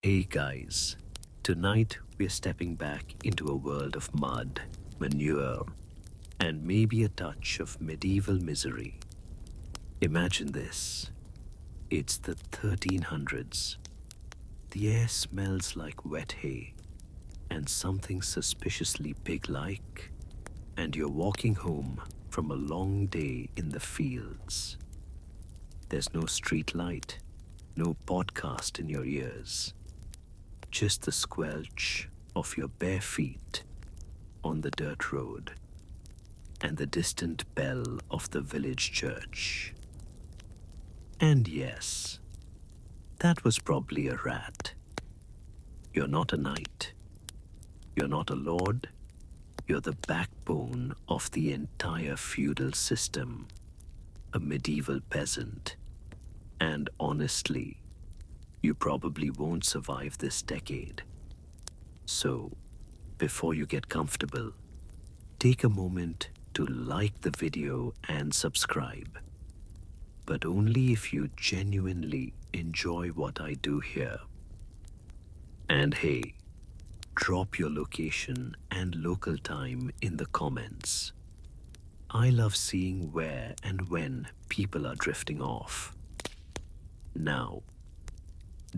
Hey guys, tonight we're stepping back into a world of mud, manure, and maybe a touch of medieval misery. Imagine this. It's the 1300s. The air smells like wet hay and something suspiciously pig like, and you're walking home from a long day in the fields. There's no street light, no podcast in your ears, just the squelch of your bare feet on the dirt road and the distant bell of the village church. And yes, that was probably a rat. You're not a knight. You're not a lord. You're the backbone of the entire feudal system, a medieval peasant. And honestly, you probably won't survive this decade. So, before you get comfortable, take a moment to like the video and subscribe. But only if you genuinely enjoy what I do here. And hey, drop your location and local time in the comments. I love seeing where and when people are drifting off. Now,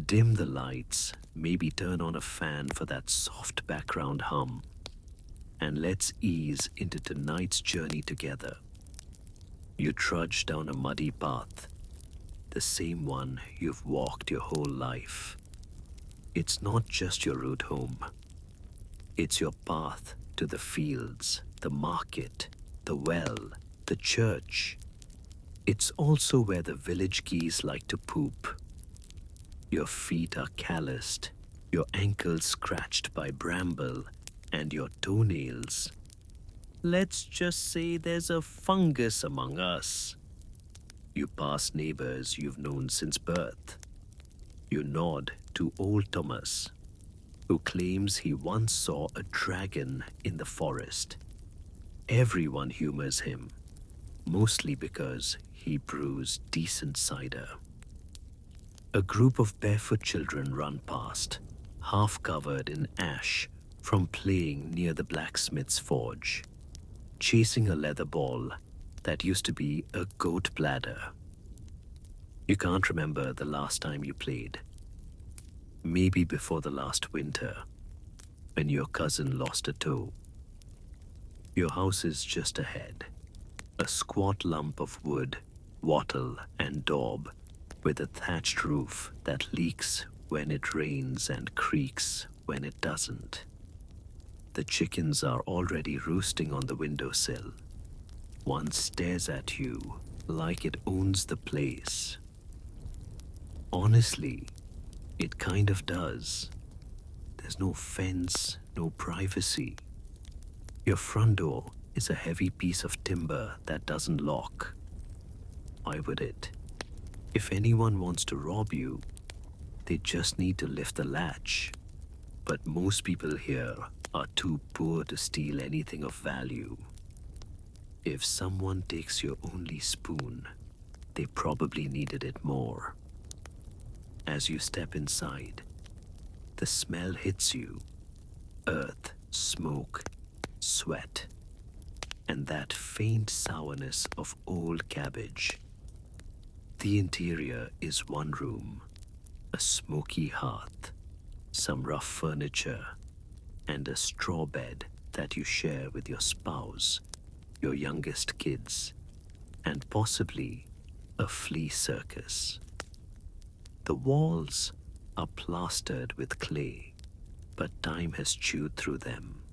dim the lights, maybe turn on a fan for that soft background hum, and let's ease into tonight's journey together. You trudge down a muddy path, the same one you've walked your whole life. It's not just your route home. It's your path to the fields, the market, the well, the church. It's also where the village geese like to poop. Your feet are calloused, your ankles scratched by bramble, and your toenails. Let's just say there's a fungus among us. You pass neighbors you've known since birth. You nod to old Thomas, who claims he once saw a dragon in the forest. Everyone humors him, mostly because he brews decent cider. A group of barefoot children run past, half covered in ash from playing near the blacksmith's forge, chasing a leather ball that used to be a goat bladder. You can't remember the last time you played. Maybe before the last winter, when your cousin lost a toe. Your house is just ahead, a squat lump of wood, wattle, and daub, with a thatched roof that leaks when it rains and creaks when it doesn't. The chickens are already roosting on the windowsill. One stares at you like it owns the place. Honestly, it kind of does. There's no fence, no privacy. Your front door is a heavy piece of timber that doesn't lock. Why would it? If anyone wants to rob you, they just need to lift the latch. But most people here are too poor to steal anything of value. If someone takes your only spoon, they probably needed it more. As you step inside, the smell hits you. Earth, smoke, sweat, and that faint sourness of old cabbage. The interior is one room, a smoky hearth, some rough furniture, and a straw bed that you share with your spouse, your youngest kids, and possibly a flea circus. The walls are plastered with clay, but time has chewed through them.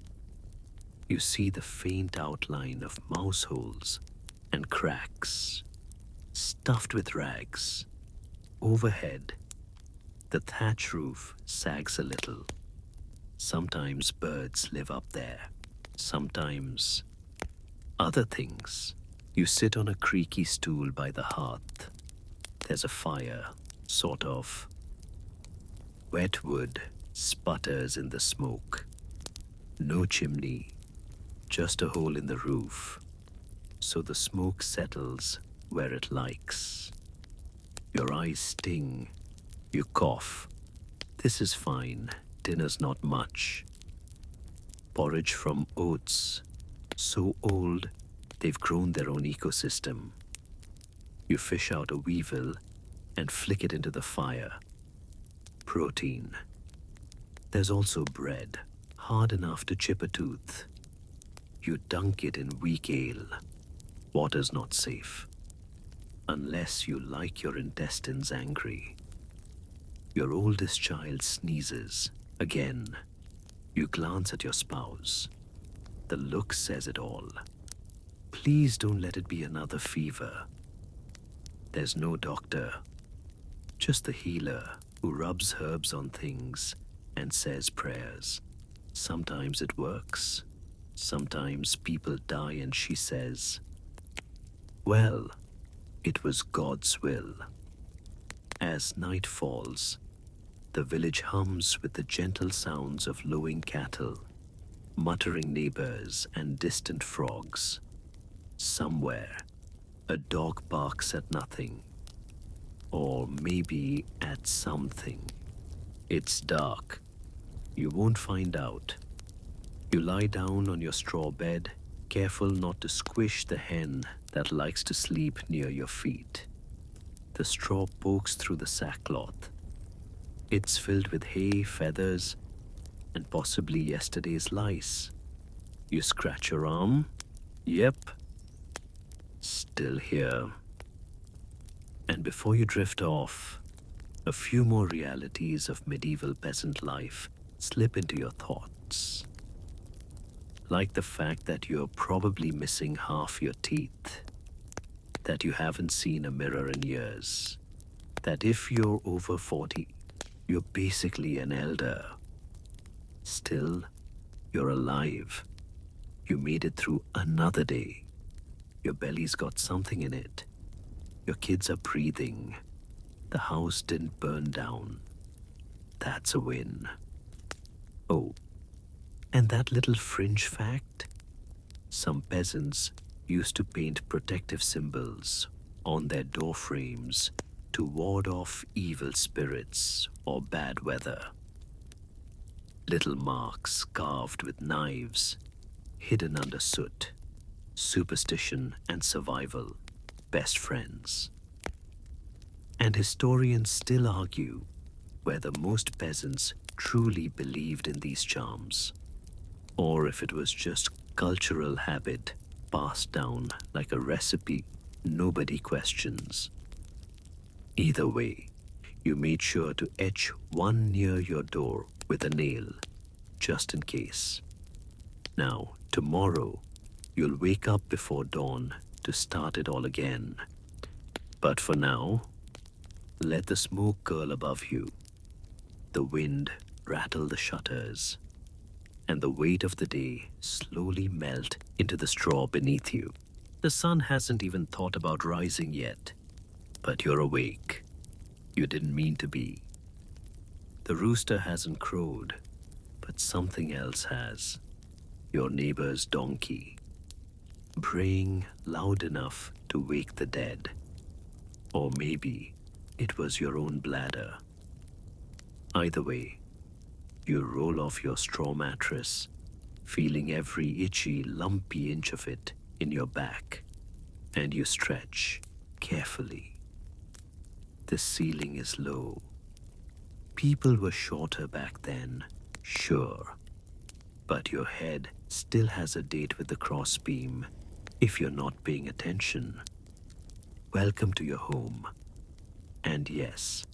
You see the faint outline of mouse holes and cracks, stuffed with rags. Overhead, the thatch roof sags a little. Sometimes birds live up there, sometimes other things. You sit on a creaky stool by the hearth. There's a fire, sort of. Wet wood sputters in the smoke. No chimney, just a hole in the roof, so the smoke settles where it likes. Your eyes sting, you cough, This is fine. Dinner's not much. Porridge from oats, so old they've grown their own ecosystem. You fish out a weevil and flick it into the fire. Protein. There's also bread, hard enough to chip a tooth. You dunk it in weak ale. Water's not safe. Unless you like your intestines angry. Your oldest child sneezes. Again. You glance at your spouse. The look says it all. Please don't let it be another fever. There's no doctor. Just the healer who rubs herbs on things and says prayers. Sometimes it works. Sometimes people die and she says, well, it was God's will. As night falls, the village hums with the gentle sounds of lowing cattle, muttering neighbors and distant frogs. Somewhere, a dog barks at nothing, or maybe at something. It's dark. You won't find out. You lie down on your straw bed, careful not to squish the hen that likes to sleep near your feet. The straw pokes through the sackcloth. It's filled with hay, feathers, and possibly yesterday's lice. You scratch your arm. Yep. Still here. And before you drift off, a few more realities of medieval peasant life slip into your thoughts. Like the fact that you're probably missing half your teeth, that you haven't seen a mirror in years, that if you're over 40, you're basically an elder. Still, you're alive. You made it through another day. Your belly's got something in it. Your kids are breathing. The house didn't burn down. That's a win. Oh, and that little fringe fact? Some peasants used to paint protective symbols on their door frames to ward off evil spirits or bad weather. Little marks carved with knives, hidden under soot. Superstition and survival, best friends. And historians still argue whether most peasants truly believed in these charms, or if it was just cultural habit passed down like a recipe nobody questions. Either way, you made sure to etch one near your door with a nail, just in case. Now, tomorrow, you'll wake up before dawn to start it all again. But for now, let the smoke curl above you, the wind rattle the shutters, and the weight of the day slowly melt into the straw beneath you. The sun hasn't even thought about rising yet, but you're awake. You didn't mean to be. The rooster hasn't crowed, but something else has. Your neighbor's donkey, braying loud enough to wake the dead. Or maybe it was your own bladder. Either way, you roll off your straw mattress, feeling every itchy, lumpy inch of it in your back, and you stretch carefully. The ceiling is low. People were shorter back then, sure, but your head still has a date with the crossbeam if you're not paying attention. Welcome to your home. And yes,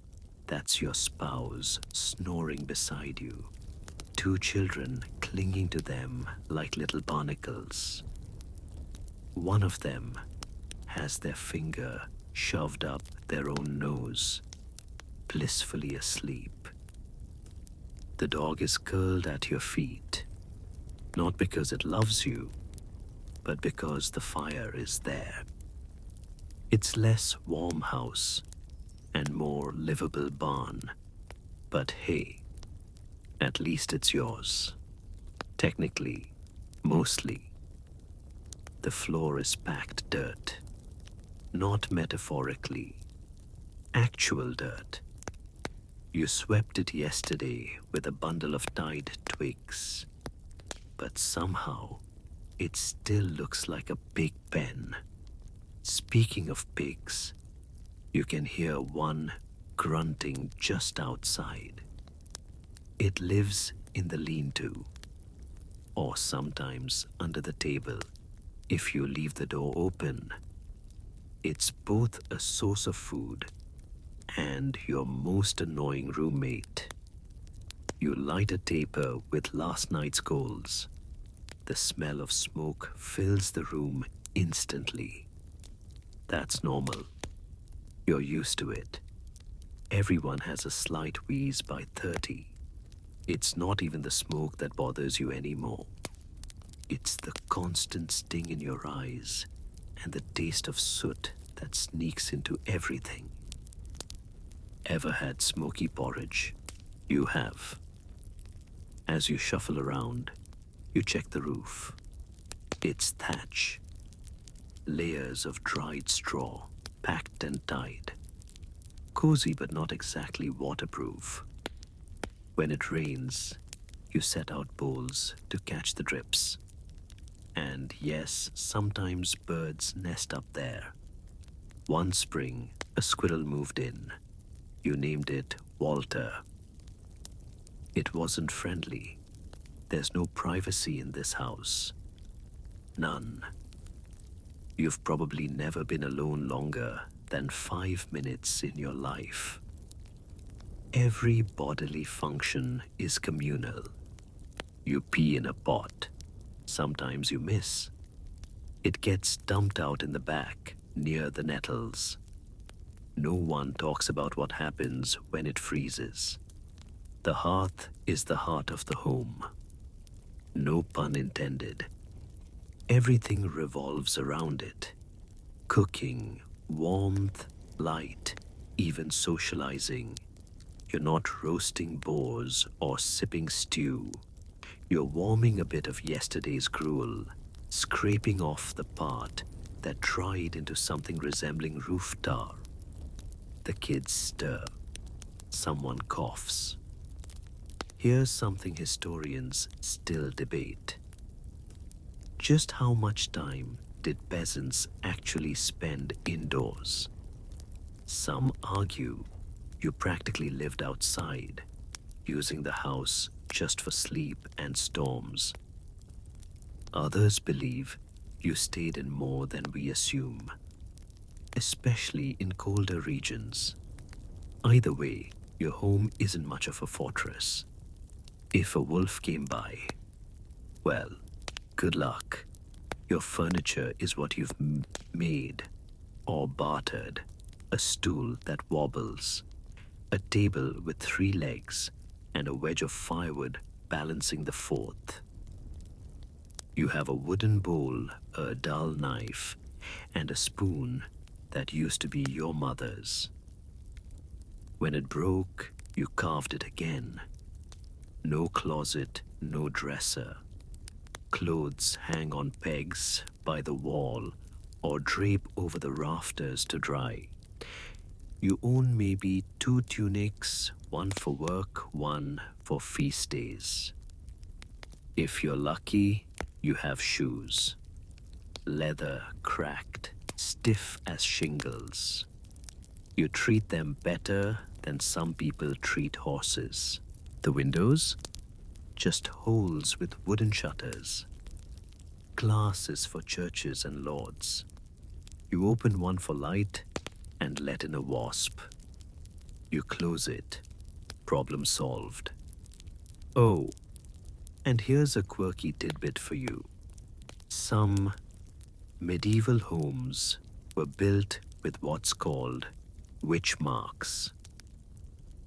that's your spouse snoring beside you. 2 children clinging to them like little barnacles. One of them has their finger shoved up their own nose, blissfully asleep. The dog is curled at your feet, not because it loves you, but because the fire is there. It's less warm house and more livable barn, but hey, at least it's yours. Technically, mostly. The floor is packed dirt, not metaphorically, actual dirt. You swept it yesterday with a bundle of tied twigs, but somehow it still looks like a big pen. Speaking of pigs, you can hear one grunting just outside. It lives in the lean-to, or sometimes under the table if you leave the door open. It's both a source of food and your most annoying roommate. You light a taper with last night's coals. The smell of smoke fills the room instantly. That's normal. You're used to it. Everyone has a slight wheeze by 30. It's not even the smoke that bothers you anymore. It's the constant sting in your eyes and the taste of soot that sneaks into everything. Ever had smoky porridge? You have. As you shuffle around, you check the roof. It's thatch. Layers of dried straw, packed and tied. Cozy but not exactly waterproof. When it rains, you set out bowls to catch the drips. And yes, sometimes birds nest up there. One spring, a squirrel moved in. You named it Walter. It wasn't friendly. There's no privacy in this house. None. You've probably never been alone longer than 5 minutes in your life. Every bodily function is communal. You pee in a pot. Sometimes you miss. It gets dumped out in the back, near the nettles. No one talks about what happens when it freezes. The hearth is the heart of the home. No pun intended. Everything revolves around it. Cooking, warmth, light, even socializing. You're not roasting boars or sipping stew. You're warming a bit of yesterday's gruel, scraping off the part that dried into something resembling roof tar. The kids stir. Someone coughs. Here's something historians still debate. Just how much time did peasants actually spend indoors? Some argue you practically lived outside, using the house just for sleep and storms. Others believe you stayed in more than we assume, especially in colder regions. Either way, your home isn't much of a fortress. If a wolf came by, well, good luck. Your furniture is what you've made or bartered. A stool that wobbles, a table with 3 legs, and a wedge of firewood balancing the 4th. You have a wooden bowl, a dull knife, and a spoon that used to be your mother's. When it broke, you carved it again. No closet, no dresser. Clothes hang on pegs by the wall or drape over the rafters to dry. You own maybe 2 tunics, one for work, one for feast days. If you're lucky, you have shoes. Leather cracked, stiff as shingles. You treat them better than some people treat horses. The windows? Just holes with wooden shutters. Glass is for churches and lords. You open one for light and let in a wasp. You close it. Problem solved. Oh, and here's a quirky tidbit for you. Some medieval homes were built with what's called witch marks.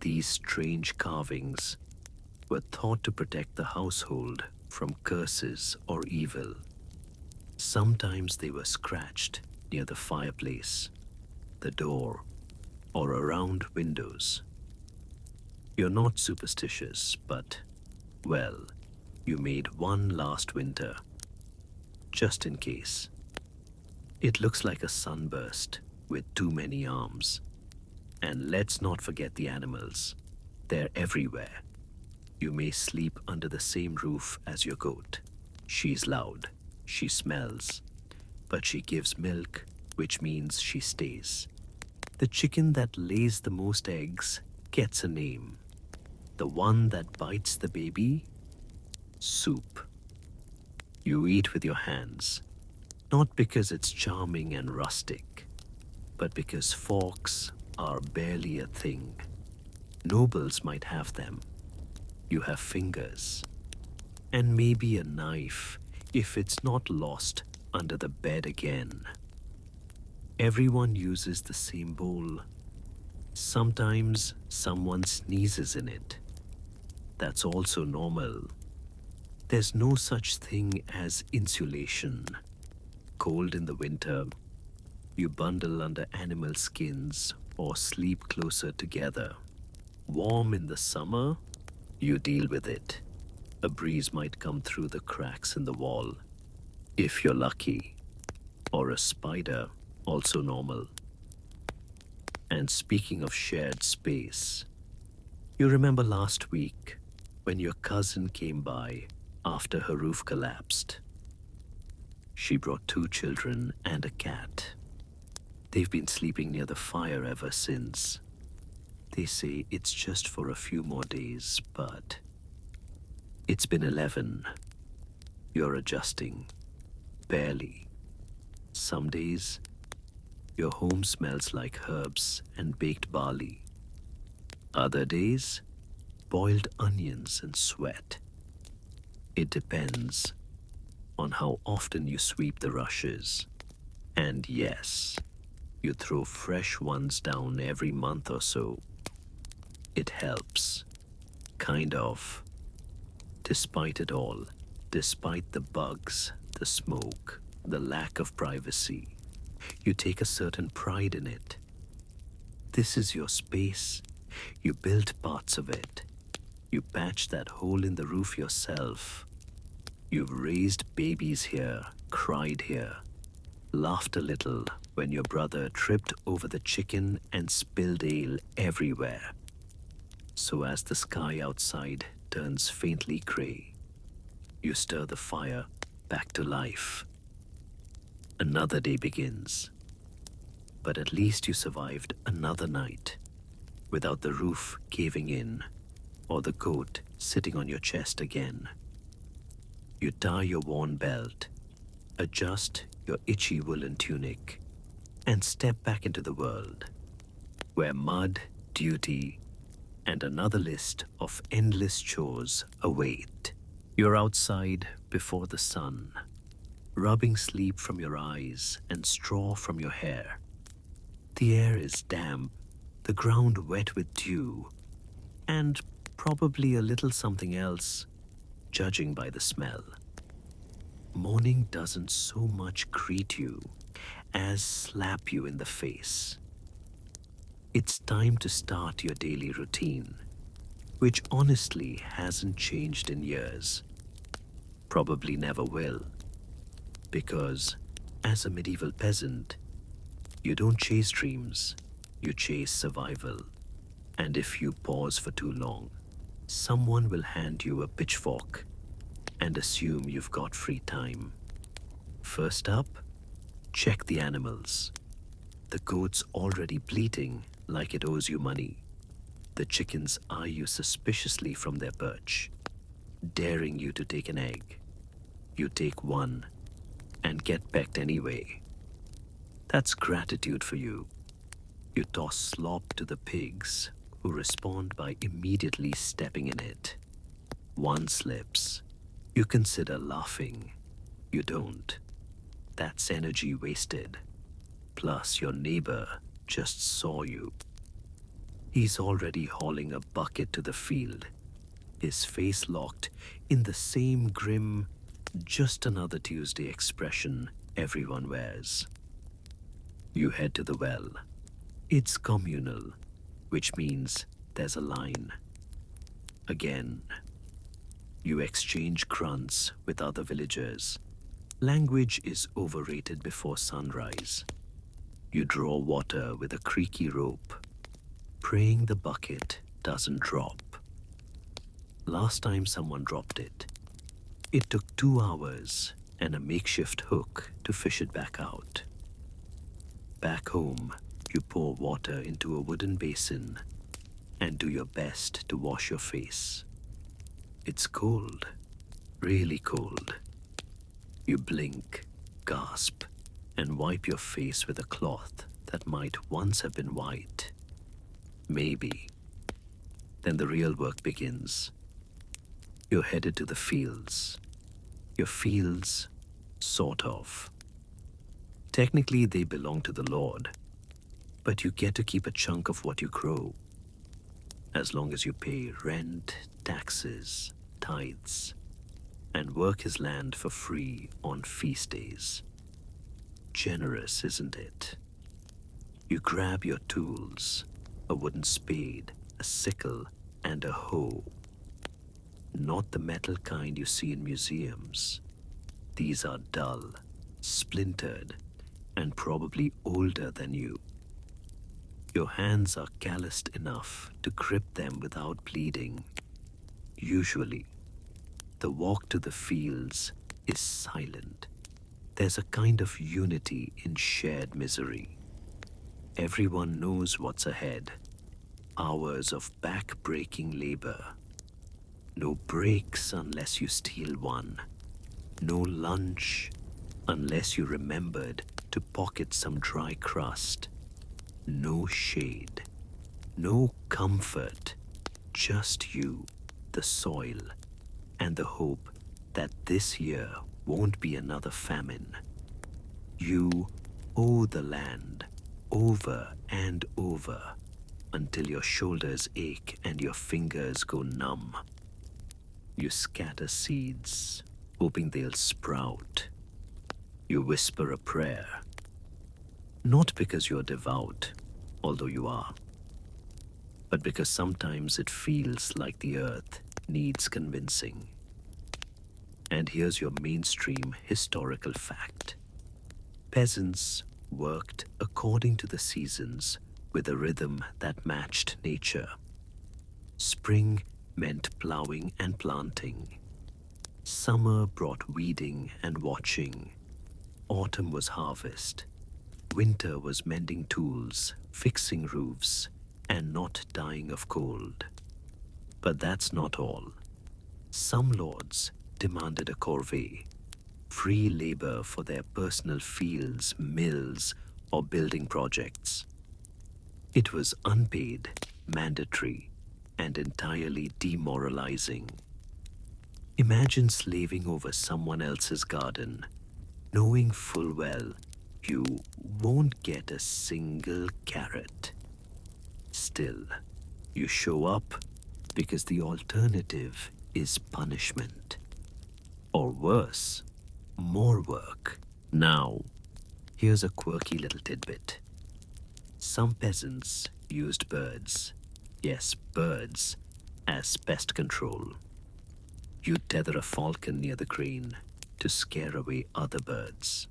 These strange carvings were thought to protect the household from curses or evil. Sometimes they were scratched near the fireplace, the door, or around windows. You're not superstitious, but, well, you made one last winter, just in case. It looks like a sunburst with too many arms. And let's not forget the animals. They're everywhere. You may sleep under the same roof as your goat. She's loud, she smells, but she gives milk, which means she stays. The chicken that lays the most eggs gets a name. The one that bites the baby? Soup. You eat with your hands, not because it's charming and rustic, but because forks are barely a thing. Nobles might have them. You have fingers. And maybe a knife if it's not lost under the bed again. Everyone uses the same bowl. Sometimes someone sneezes in it. That's also normal. There's no such thing as insulation. Cold in the winter, you bundle under animal skins or sleep closer together. Warm in the summer, you deal with it. A breeze might come through the cracks in the wall, if you're lucky. Or a spider, also normal. And speaking of shared space, you remember last week when your cousin came by after her roof collapsed. She brought 2 children and a cat. They've been sleeping near the fire ever since. They say it's just for a few more days, but it's been 11. You're adjusting. Barely. Some days, your home smells like herbs and baked barley. Other days, boiled onions and sweat. It depends on how often you sweep the rushes. And yes, you throw fresh ones down every month or so. It helps. Kind of. Despite it all, despite the bugs, the smoke, the lack of privacy, you take a certain pride in it. This is your space. You built parts of it. You patched that hole in the roof yourself. You've raised babies here, cried here, laughed a little when your brother tripped over the chicken and spilled ale everywhere. So as the sky outside turns faintly gray, you stir the fire back to life. Another day begins. But at least you survived another night without the roof caving in or the goat sitting on your chest again. You tie your worn belt, adjust your itchy woolen tunic, and step back into the world where mud, duty, and another list of endless chores await. You're outside before the sun, rubbing sleep from your eyes and straw from your hair. The air is damp, the ground wet with dew, and probably a little something else, judging by the smell. Morning doesn't so much greet you as slap you in the face. It's time to start your daily routine, which honestly hasn't changed in years. Probably never will, because as a medieval peasant, you don't chase dreams, you chase survival. And if you pause for too long, someone will hand you a pitchfork and assume you've got free time. First up, check the animals. The goat's already bleating like it owes you money. The chickens eye you suspiciously from their perch, daring you to take an egg. You take one and get pecked anyway. That's gratitude for you. You toss slop to the pigs, who respond by immediately stepping in it. One slips. You consider laughing. You don't. That's energy wasted. Plus, your neighbor just saw you. He's already hauling a bucket to the field, his face locked in the same grim, just another Tuesday expression everyone wears. You head to the well. It's communal, which means there's a line. Again, you exchange grunts with other villagers. Language is overrated before sunrise. You draw water with a creaky rope, praying the bucket doesn't drop. Last time someone dropped it, it took 2 hours and a makeshift hook to fish it back out. Back home, you pour water into a wooden basin and do your best to wash your face. It's cold, really cold. You blink, gasp, and wipe your face with a cloth that might once have been white. Maybe. Then the real work begins. You're headed to the fields. Your fields, sort of. Technically, they belong to the Lord, but you get to keep a chunk of what you grow, as long as you pay rent, taxes, tithes, and work his land for free on feast days. Generous, isn't it? You grab your tools, a wooden spade, a sickle, and a hoe. Not the metal kind you see in museums. These are dull, splintered, and probably older than you. Your hands are calloused enough to grip them without bleeding. Usually, the walk to the fields is silent. There's a kind of unity in shared misery. Everyone knows what's ahead. Hours of back-breaking labor. No breaks unless you steal one. No lunch unless you remembered to pocket some dry crust. No shade. No comfort. Just you, the soil, and the hope that this year won't be another famine. You owe the land over and over until your shoulders ache and your fingers go numb. You scatter seeds, hoping they'll sprout. You whisper a prayer, not because you're devout, although you are, but because sometimes it feels like the earth needs convincing. And here's your mainstream historical fact. Peasants worked according to the seasons with a rhythm that matched nature. Spring meant plowing and planting. Summer brought weeding and watching. Autumn was harvest. Winter was mending tools, fixing roofs, and not dying of cold. But that's not all. Some lords demanded a corvée, free labor for their personal fields, mills, or building projects. It was unpaid, mandatory, and entirely demoralizing. Imagine slaving over someone else's garden, knowing full well you won't get a single carrot. Still, you show up because the alternative is punishment. Or worse, more work. Now, here's a quirky little tidbit. Some peasants used birds, yes, birds, as pest control. You'd tether a falcon near the grain to scare away other birds.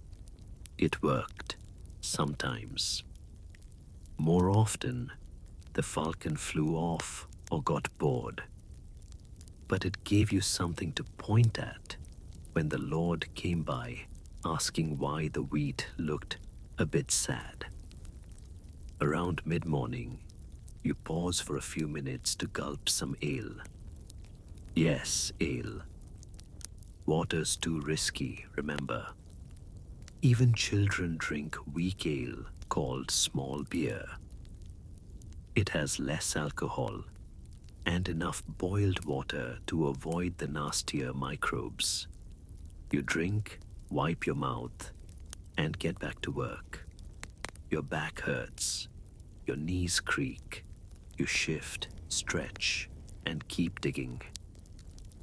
It worked, sometimes. More often, the falcon flew off or got bored. But it gave you something to point at when the Lord came by asking why the wheat looked a bit sad. Around mid-morning, you pause for a few minutes to gulp some ale. Yes, ale. Water's too risky, remember. Even children drink weak ale called small beer. It has less alcohol and enough boiled water to avoid the nastier microbes. You drink, wipe your mouth, and get back to work. Your back hurts, your knees creak, you shift, stretch, and keep digging.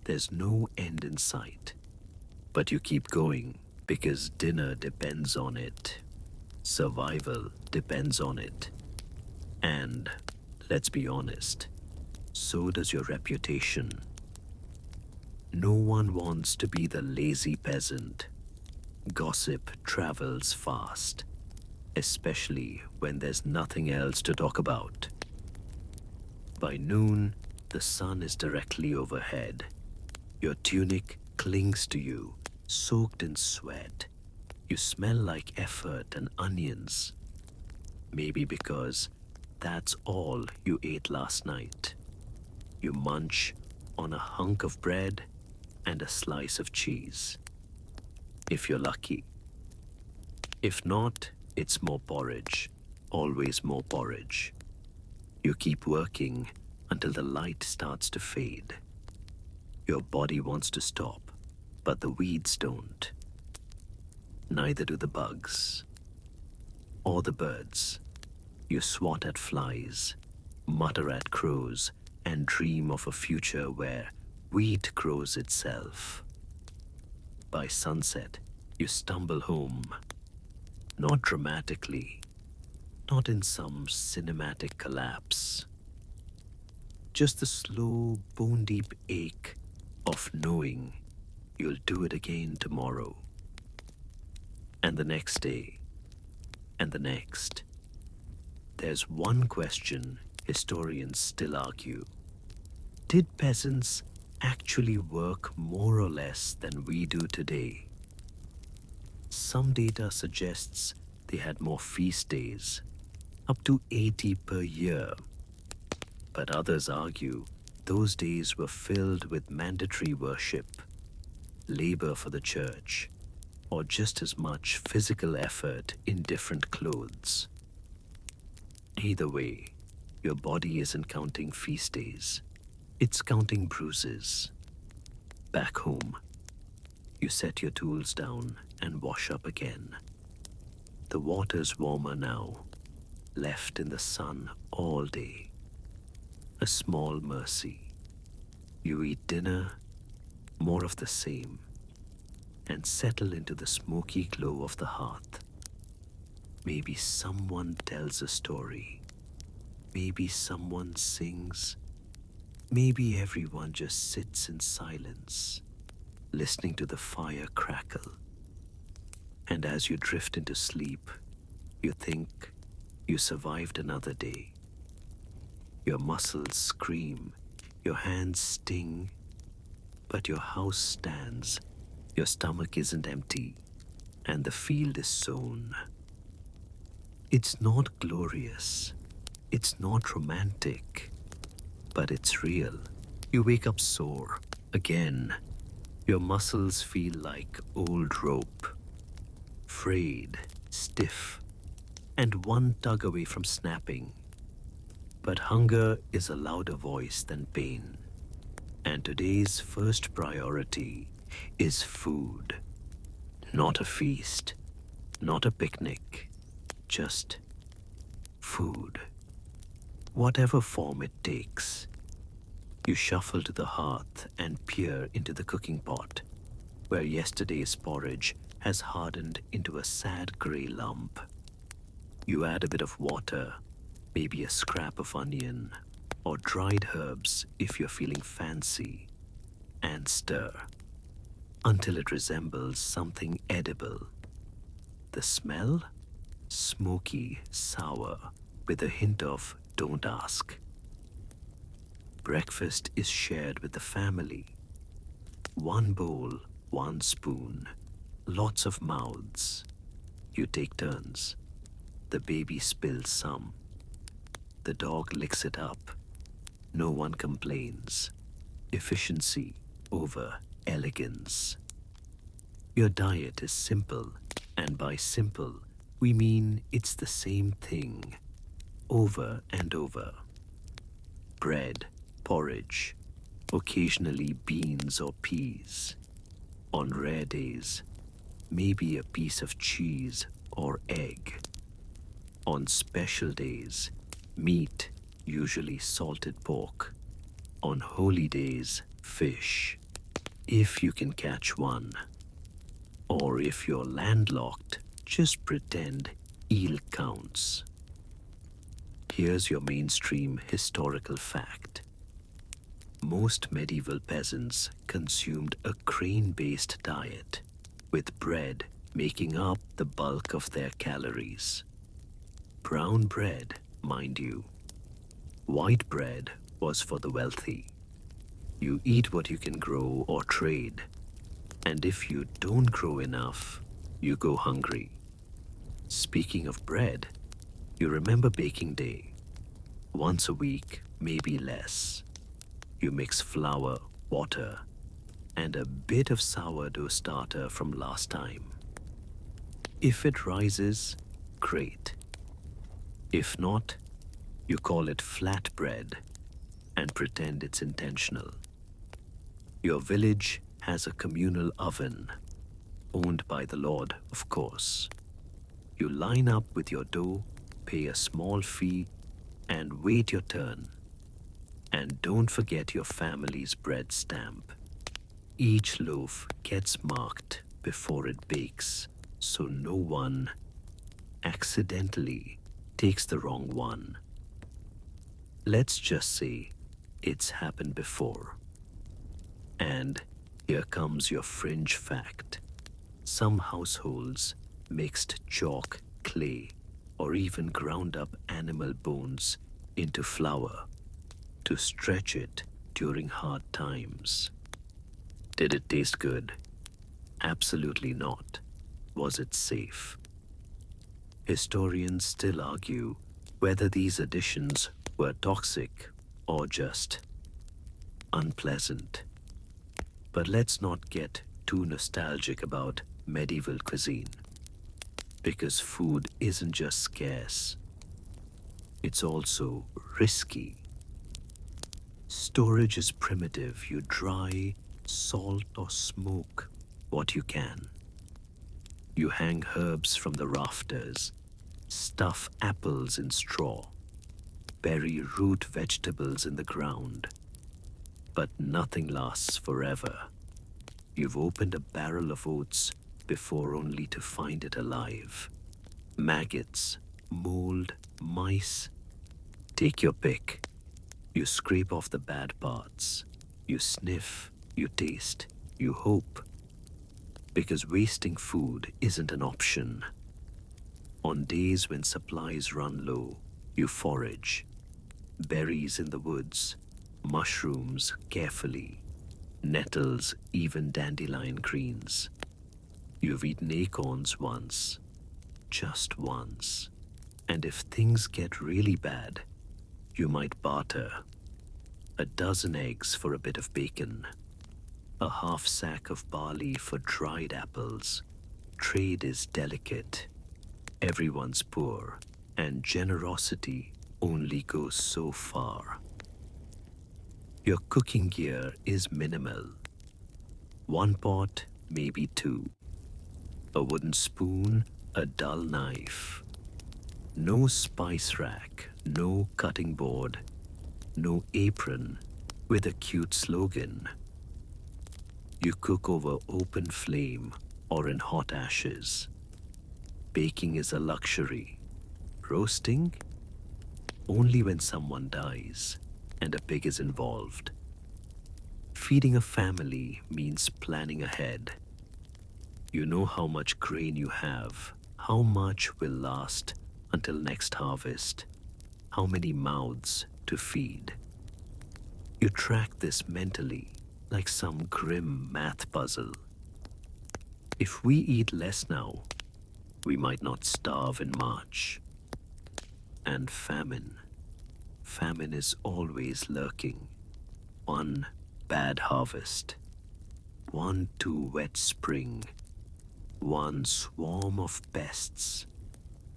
There's no end in sight, but you keep going because dinner depends on it. Survival depends on it. And, let's be honest, so does your reputation. No one wants to be the lazy peasant. Gossip travels fast, especially when there's nothing else to talk about. By noon, the sun is directly overhead. Your tunic clings to you, soaked in sweat. You smell like effort and onions. Maybe because that's all you ate last night. You munch on a hunk of bread and a slice of cheese. If you're lucky. If not, it's more porridge. Always more porridge. You keep working until the light starts to fade. Your body wants to stop, but the weeds don't. Neither do the bugs or the birds. You swat at flies, mutter at crows, and dream of a future where wheat grows itself. By sunset, you stumble home, not dramatically, not in some cinematic collapse, just the slow, bone-deep ache of knowing you'll do it again tomorrow, and the next day, and the next. There's one question historians still argue. Did peasants actually work more or less than we do today? Some data suggests they had more feast days, up to 80 per year. But others argue those days were filled with mandatory worship, labor for the church, or just as much physical effort in different clothes. Either way, your body isn't counting feast days. It's counting bruises. Back home, you set your tools down and wash up again. The water's warmer now, left in the sun all day. A small mercy. You eat dinner, more of the same, and settle into the smoky glow of the hearth. Maybe someone tells a story. Maybe someone sings. Maybe everyone just sits in silence, listening to the fire crackle. And as you drift into sleep, you think you survived another day. Your muscles scream, your hands sting, but your house stands, your stomach isn't empty, and the field is sown. It's not glorious, it's not romantic, but it's real. You wake up sore, again. Your muscles feel like old rope, frayed, stiff, and one tug away from snapping. But hunger is a louder voice than pain. And today's first priority is food. Not a feast, not a picnic, just food. Whatever form it takes. You shuffle to the hearth and peer into the cooking pot, where yesterday's porridge has hardened into a sad gray lump. You add a bit of water, maybe a scrap of onion, or dried herbs if you're feeling fancy, and stir until it resembles something edible. The smell? Smoky, sour, with a hint of don't ask. Breakfast is shared with the family. One bowl, one spoon, lots of mouths. You take turns. The baby spills some. The dog licks it up. No one complains. Efficiency over elegance. Your diet is simple, and by simple, we mean it's the same thing, over and over. Bread, porridge, occasionally beans or peas. On rare days, maybe a piece of cheese or egg. On special days, meat, usually salted pork. On holy days, fish, if you can catch one. Or if you're landlocked, just pretend eel counts. Here's your mainstream historical fact. Most medieval peasants consumed a grain-based diet, with bread making up the bulk of their calories. Brown bread, mind you. White bread was for the wealthy. You eat what you can grow or trade, and if you don't grow enough, you go hungry. Speaking of bread, you remember baking day. Once a week, maybe less. You mix flour, water, and a bit of sourdough starter from last time. If it rises, great. If not, you call it flatbread and pretend it's intentional. Your village has a communal oven, owned by the Lord, of course. You line up with your dough, pay a small fee, and wait your turn. And don't forget your family's bread stamp. Each loaf gets marked before it bakes, so no one accidentally takes the wrong one. Let's just say it's happened before. And here comes your fringe fact. Some households mixed chalk, clay, or even ground up animal bones into flour to stretch it during hard times. Did it taste good? Absolutely not. Was it safe? Historians still argue whether these additions were toxic or just unpleasant. But let's not get too nostalgic about medieval cuisine, because food isn't just scarce, it's also risky. Storage is primitive. You dry, salt, or smoke what you can. You hang herbs from the rafters, stuff apples in straw, bury root vegetables in the ground. But nothing lasts forever. You've opened a barrel of oats before only to find it alive. Maggots, mold, mice. Take your pick. You scrape off the bad parts. You sniff, you taste, you hope. Because wasting food isn't an option. On days when supplies run low, you forage. Berries in the woods, mushrooms carefully, nettles, even dandelion greens. You've eaten acorns once, just once. And if things get really bad, you might barter. A dozen eggs for a bit of bacon. A half sack of barley for dried apples. Trade is delicate. Everyone's poor, and generosity only goes so far. Your cooking gear is minimal. One pot, maybe two. A wooden spoon, a dull knife. No spice rack, no cutting board, no apron with a cute slogan. You cook over open flame or in hot ashes. Baking is a luxury. Roasting? Only when someone dies and a pig is involved. Feeding a family means planning ahead. You know how much grain you have, how much will last until next harvest, how many mouths to feed. You track this mentally like some grim math puzzle. If we eat less now, we might not starve in March. And famine. Famine is always lurking. One bad harvest, one too wet spring, one swarm of pests.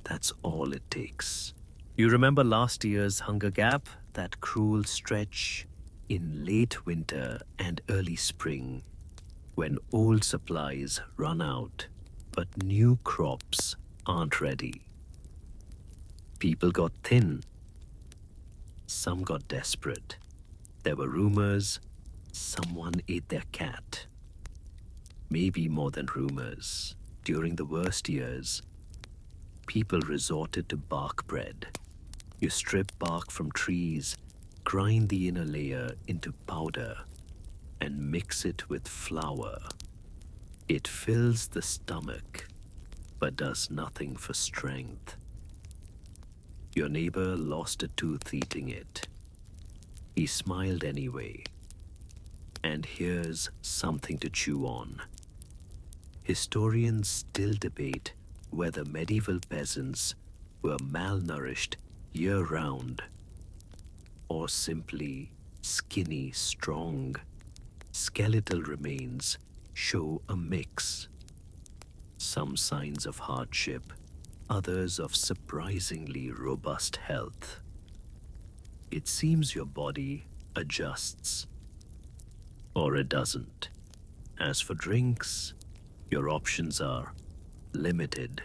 That's all it takes. You remember last year's hunger gap? That cruel stretch in late winter and early spring, when old supplies run out, but new crops aren't ready. People got thin. Some got desperate. There were rumors someone ate their cat. Maybe more than rumors. During the worst years, people resorted to bark bread. You strip bark from trees, grind the inner layer into powder, and mix it with flour. It fills the stomach, but does nothing for strength. Your neighbor lost a tooth eating it. He smiled anyway. And here's something to chew on. Historians still debate whether medieval peasants were malnourished year-round or simply skinny, strong. Skeletal remains show a mix. Some signs of hardship, others of surprisingly robust health. It seems your body adjusts, or it doesn't. As for drinks, your options are limited.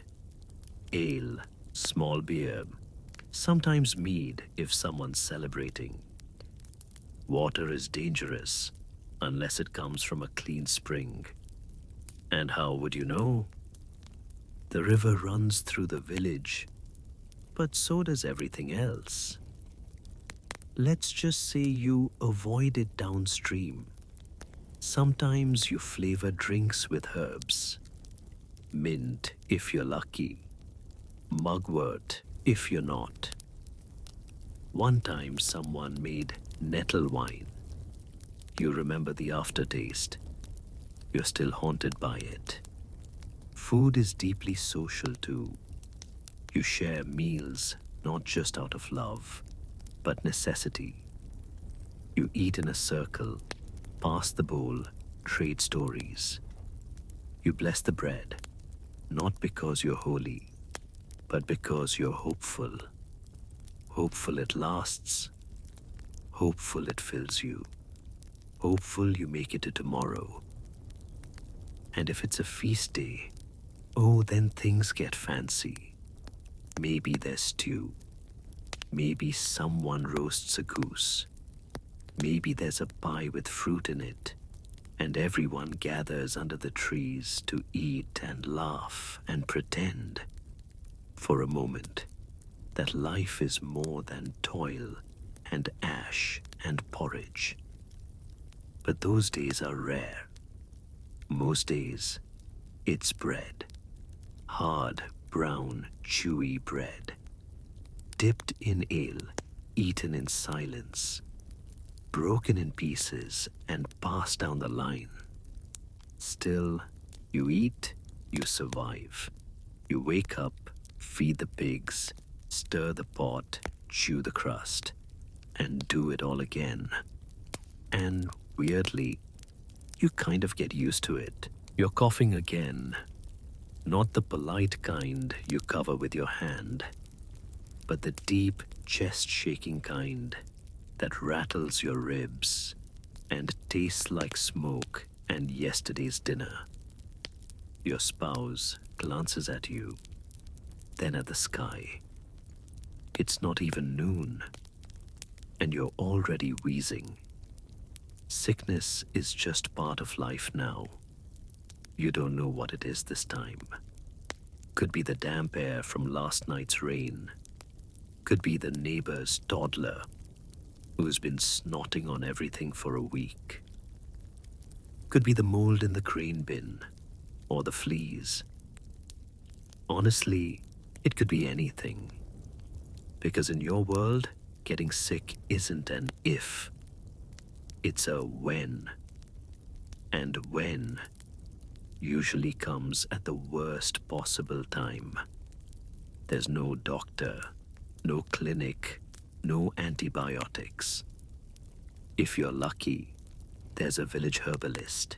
Ale, small beer, sometimes mead if someone's celebrating. Water is dangerous unless it comes from a clean spring. And how would you know? The river runs through the village, but so does everything else. Let's just say you avoid it downstream. Sometimes you flavor drinks with herbs. Mint if you're lucky. Mugwort if you're not. One time someone made nettle wine. You remember the aftertaste. You're still haunted by it. Food is deeply social too. You share meals not just out of love, but necessity. You eat in a circle, pass the bowl, trade stories. You bless the bread, not because you're holy, but because you're hopeful. Hopeful it lasts. Hopeful it fills you. Hopeful you make it to tomorrow. And if it's a feast day, oh, then things get fancy. Maybe there's stew. Maybe someone roasts a goose. Maybe there's a pie with fruit in it, and everyone gathers under the trees to eat and laugh and pretend, for a moment, that life is more than toil and ash and porridge. But those days are rare. Most days, it's bread. Hard, brown, chewy bread. Dipped in ale, eaten in silence. Broken in pieces and passed down the line. Still, you eat, you survive. You wake up, feed the pigs, stir the pot, chew the crust, and do it all again. And weirdly, you kind of get used to it. You're coughing again. Not the polite kind you cover with your hand, but the deep, chest-shaking kind that rattles your ribs and tastes like smoke and yesterday's dinner. Your spouse glances at you, then at the sky. It's not even noon, and you're already wheezing. Sickness is just part of life now. You don't know what it is this time. Could be the damp air from last night's rain. Could be the neighbor's toddler who's been snotting on everything for a week. Could be the mold in the grain bin or the fleas. Honestly, it could be anything. Because in your world, getting sick isn't an if. It's a when. And when usually comes at the worst possible time. There's no doctor, no clinic, no antibiotics. If you're lucky, there's a village herbalist.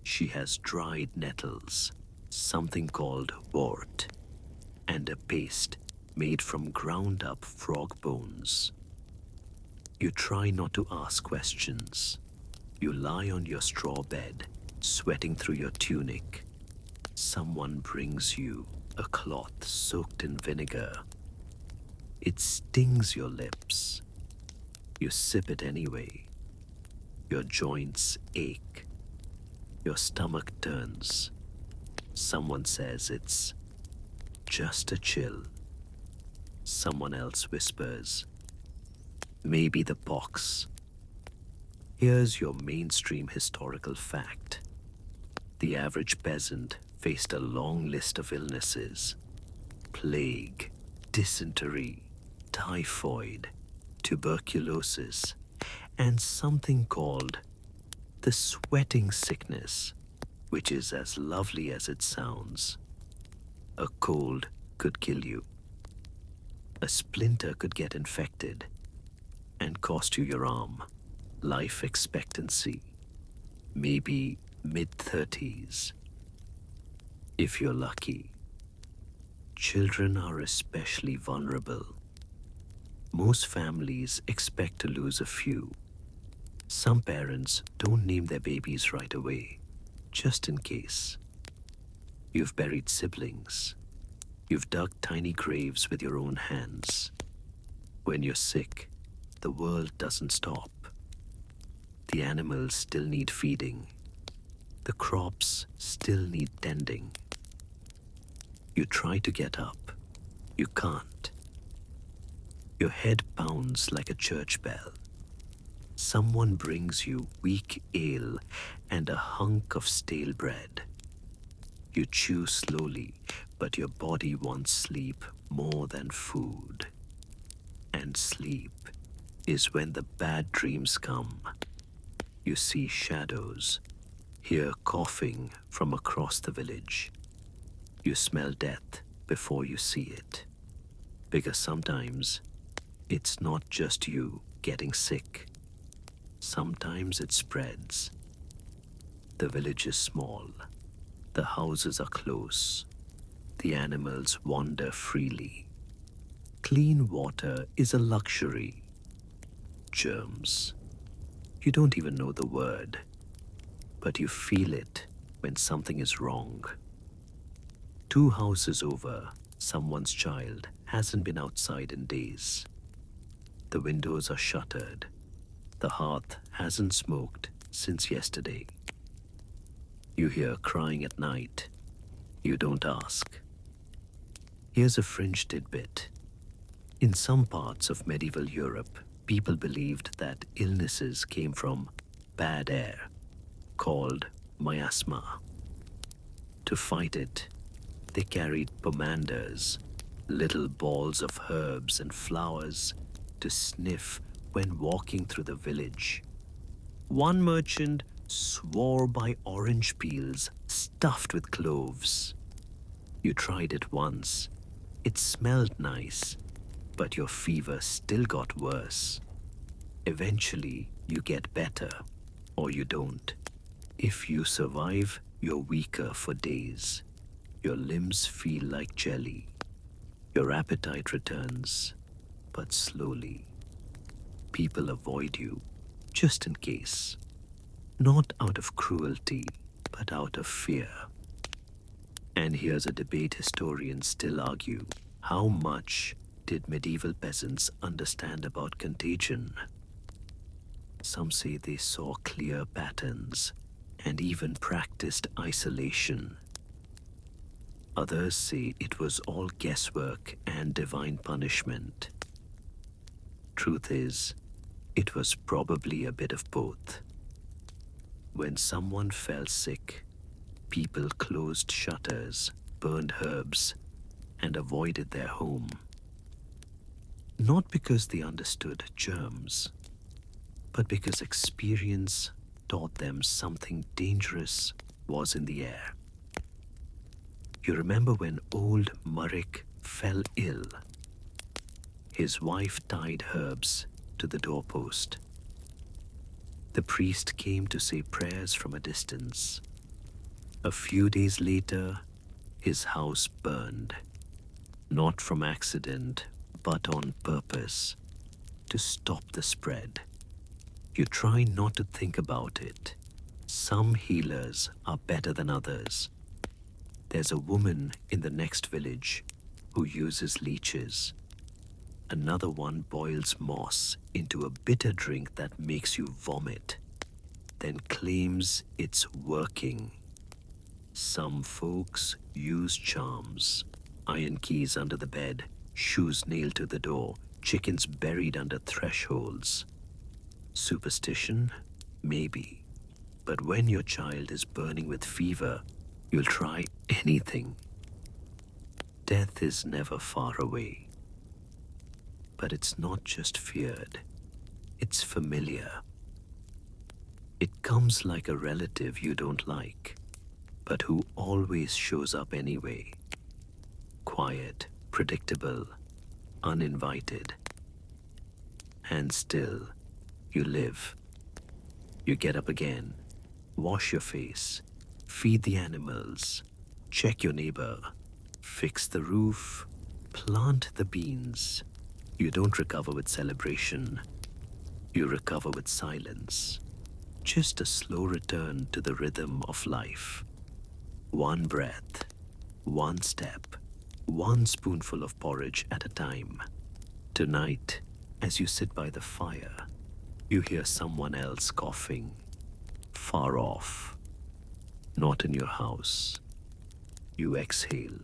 She has dried nettles, something called wort, and a paste made from ground-up frog bones. You try not to ask questions. You lie on your straw bed, sweating through your tunic. Someone brings you a cloth soaked in vinegar. It stings your lips. You sip it anyway. Your joints ache. Your stomach turns. Someone says it's just a chill. Someone else whispers, maybe the pox. Here's your mainstream historical fact. The average peasant faced a long list of illnesses: plague, dysentery, typhoid, tuberculosis, and something called the sweating sickness, which is as lovely as it sounds. A cold could kill you. A splinter could get infected and cost you your arm. Life expectancy, maybe mid-30s. If you're lucky. Children are especially vulnerable. Most families expect to lose a few. Some parents don't name their babies right away, just in case. You've buried siblings. You've dug tiny graves with your own hands. When you're sick, the world doesn't stop. The animals still need feeding. The crops still need tending. You try to get up. You can't. Your head pounds like a church bell. Someone brings you weak ale and a hunk of stale bread. You chew slowly, but your body wants sleep more than food. And sleep is when the bad dreams come. You see shadows, hear coughing from across the village. You smell death before you see it. Because sometimes it's not just you getting sick. Sometimes it spreads. The village is small. The houses are close. The animals wander freely. Clean water is a luxury. Germs. You don't even know the word, but you feel it when something is wrong. 2 houses over, someone's child hasn't been outside in days. The windows are shuttered. The hearth hasn't smoked since yesterday. You hear crying at night. You don't ask. Here's a fringe tidbit. In some parts of medieval Europe, people believed that illnesses came from bad air, called miasma. To fight it, they carried pomanders, little balls of herbs and flowers, to sniff when walking through the village. One merchant swore by orange peels stuffed with cloves. You tried it once. It smelled nice, but your fever still got worse. Eventually, you get better, or you don't. If you survive, you're weaker for days. Your limbs feel like jelly. Your appetite returns, but slowly. People avoid you, just in case. Not out of cruelty, but out of fear. And here's a debate historians still argue. How much did medieval peasants understand about contagion? Some say they saw clear patterns and even practiced isolation. Others say it was all guesswork and divine punishment. Truth is, it was probably a bit of both. When someone fell sick, people closed shutters, burned herbs, and avoided their home. Not because they understood germs, but because experience taught them something dangerous was in the air. You remember when old Murrick fell ill? His wife tied herbs to the doorpost. The priest came to say prayers from a distance. A few days later, his house burned. Not from accident, but on purpose, to stop the spread. You try not to think about it. Some healers are better than others. There's a woman in the next village who uses leeches. Another one boils moss into a bitter drink that makes you vomit, then claims it's working. Some folks use charms, iron keys under the bed, shoes nailed to the door, chickens buried under thresholds. Superstition? Maybe. But when your child is burning with fever, you'll try anything. Death is never far away. But it's not just feared, it's familiar. It comes like a relative you don't like, but who always shows up anyway. Quiet, predictable, uninvited. And still, you live. You get up again, wash your face, feed the animals, check your neighbor, fix the roof, plant the beans. You don't recover with celebration. You recover with silence. Just a slow return to the rhythm of life. One breath, one step, one spoonful of porridge at a time. Tonight, as you sit by the fire, you hear someone else coughing, far off, not in your house. You exhale,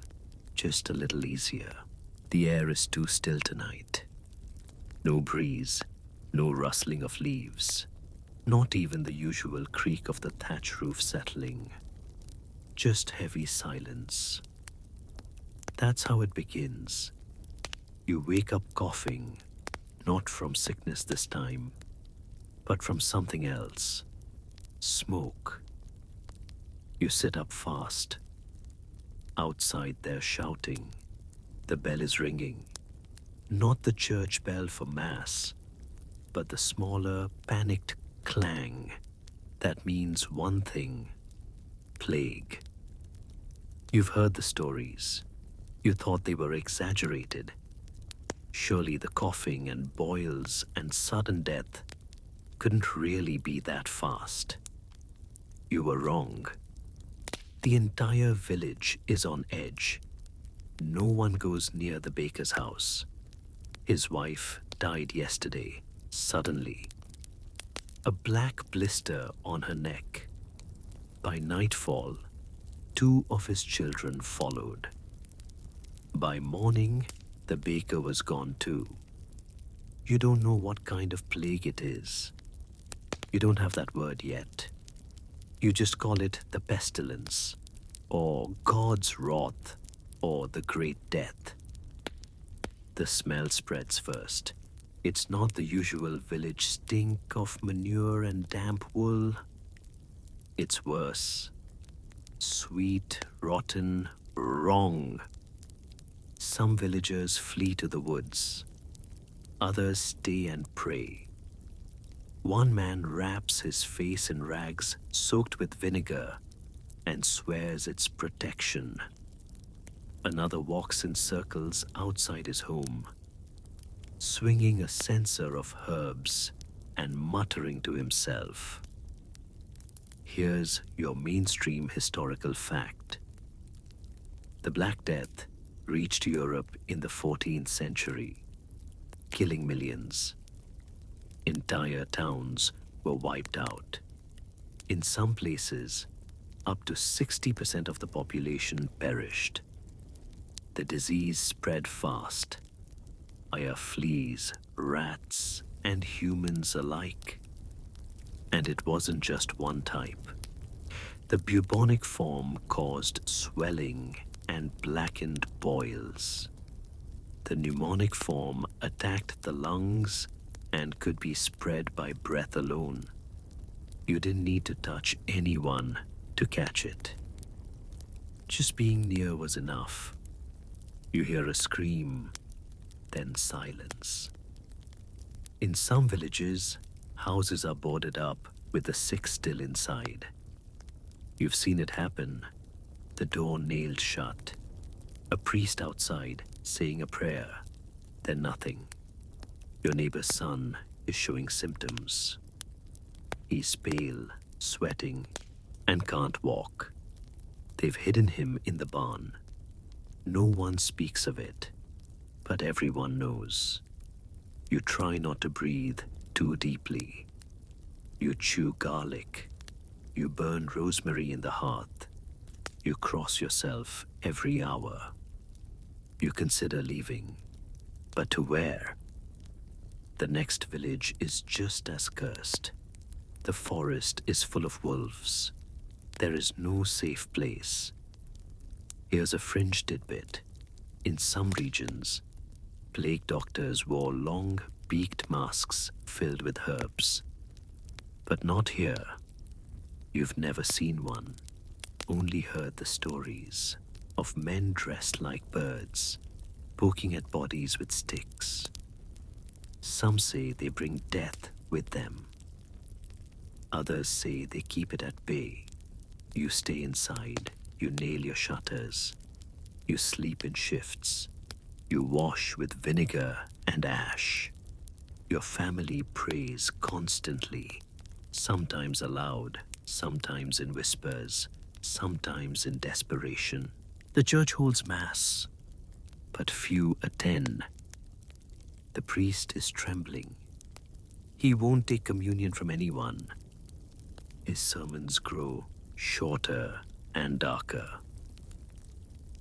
just a little easier. The air is too still tonight. No breeze, no rustling of leaves, not even the usual creak of the thatch roof settling. Just heavy silence. That's how it begins. You wake up coughing, not from sickness this time, but from something else. Smoke. You sit up fast. Outside they're shouting. The bell is ringing. Not the church bell for mass, but the smaller, panicked clang that means one thing: plague. You've heard the stories. You thought they were exaggerated. Surely the coughing and boils and sudden death couldn't really be that fast. You were wrong. The entire village is on edge. No one goes near the baker's house. His wife died yesterday, suddenly. A black blister on her neck. By nightfall, 2 of his children followed. By morning, the baker was gone too. You don't know what kind of plague it is. You don't have that word yet. You just call it the pestilence, or God's wrath, or the great death. The smell spreads first. It's not the usual village stink of manure and damp wool. It's worse. Sweet, rotten, wrong. Some villagers flee to the woods. Others stay and pray. One man wraps his face in rags soaked with vinegar and swears it's protection. Another walks in circles outside his home, swinging a censer of herbs and muttering to himself. Here's your mainstream historical fact. The Black Death reached Europe in the 14th century, killing millions. Entire towns were wiped out. In some places, up to 60% of the population perished. The disease spread fast via fleas, rats, and humans alike. And it wasn't just one type. The bubonic form caused swelling and blackened boils. The pneumonic form attacked the lungs and could be spread by breath alone. You didn't need to touch anyone to catch it. Just being near was enough. You hear a scream, then silence. In some villages, houses are boarded up with the sick still inside. You've seen it happen. The door nailed shut. A priest outside saying a prayer, then nothing. Your neighbor's son is showing symptoms. He's pale, sweating, and can't walk. They've hidden him in the barn. No one speaks of it, but everyone knows. You try not to breathe too deeply. You chew garlic. You burn rosemary in the hearth. You cross yourself every hour. You consider leaving, but to where? The next village is just as cursed. The forest is full of wolves. There is no safe place. Here's a fringe tidbit. In some regions, plague doctors wore long, beaked masks filled with herbs. But not here. You've never seen one, only heard the stories of men dressed like birds, poking at bodies with sticks. Some say they bring death with them. Others say they keep it at bay. You stay inside, you nail your shutters, you sleep in shifts, you wash with vinegar and ash. Your family prays constantly, sometimes aloud, sometimes in whispers, sometimes in desperation. The church holds mass, but few attend. The priest is trembling. He won't take communion from anyone. His sermons grow shorter and darker.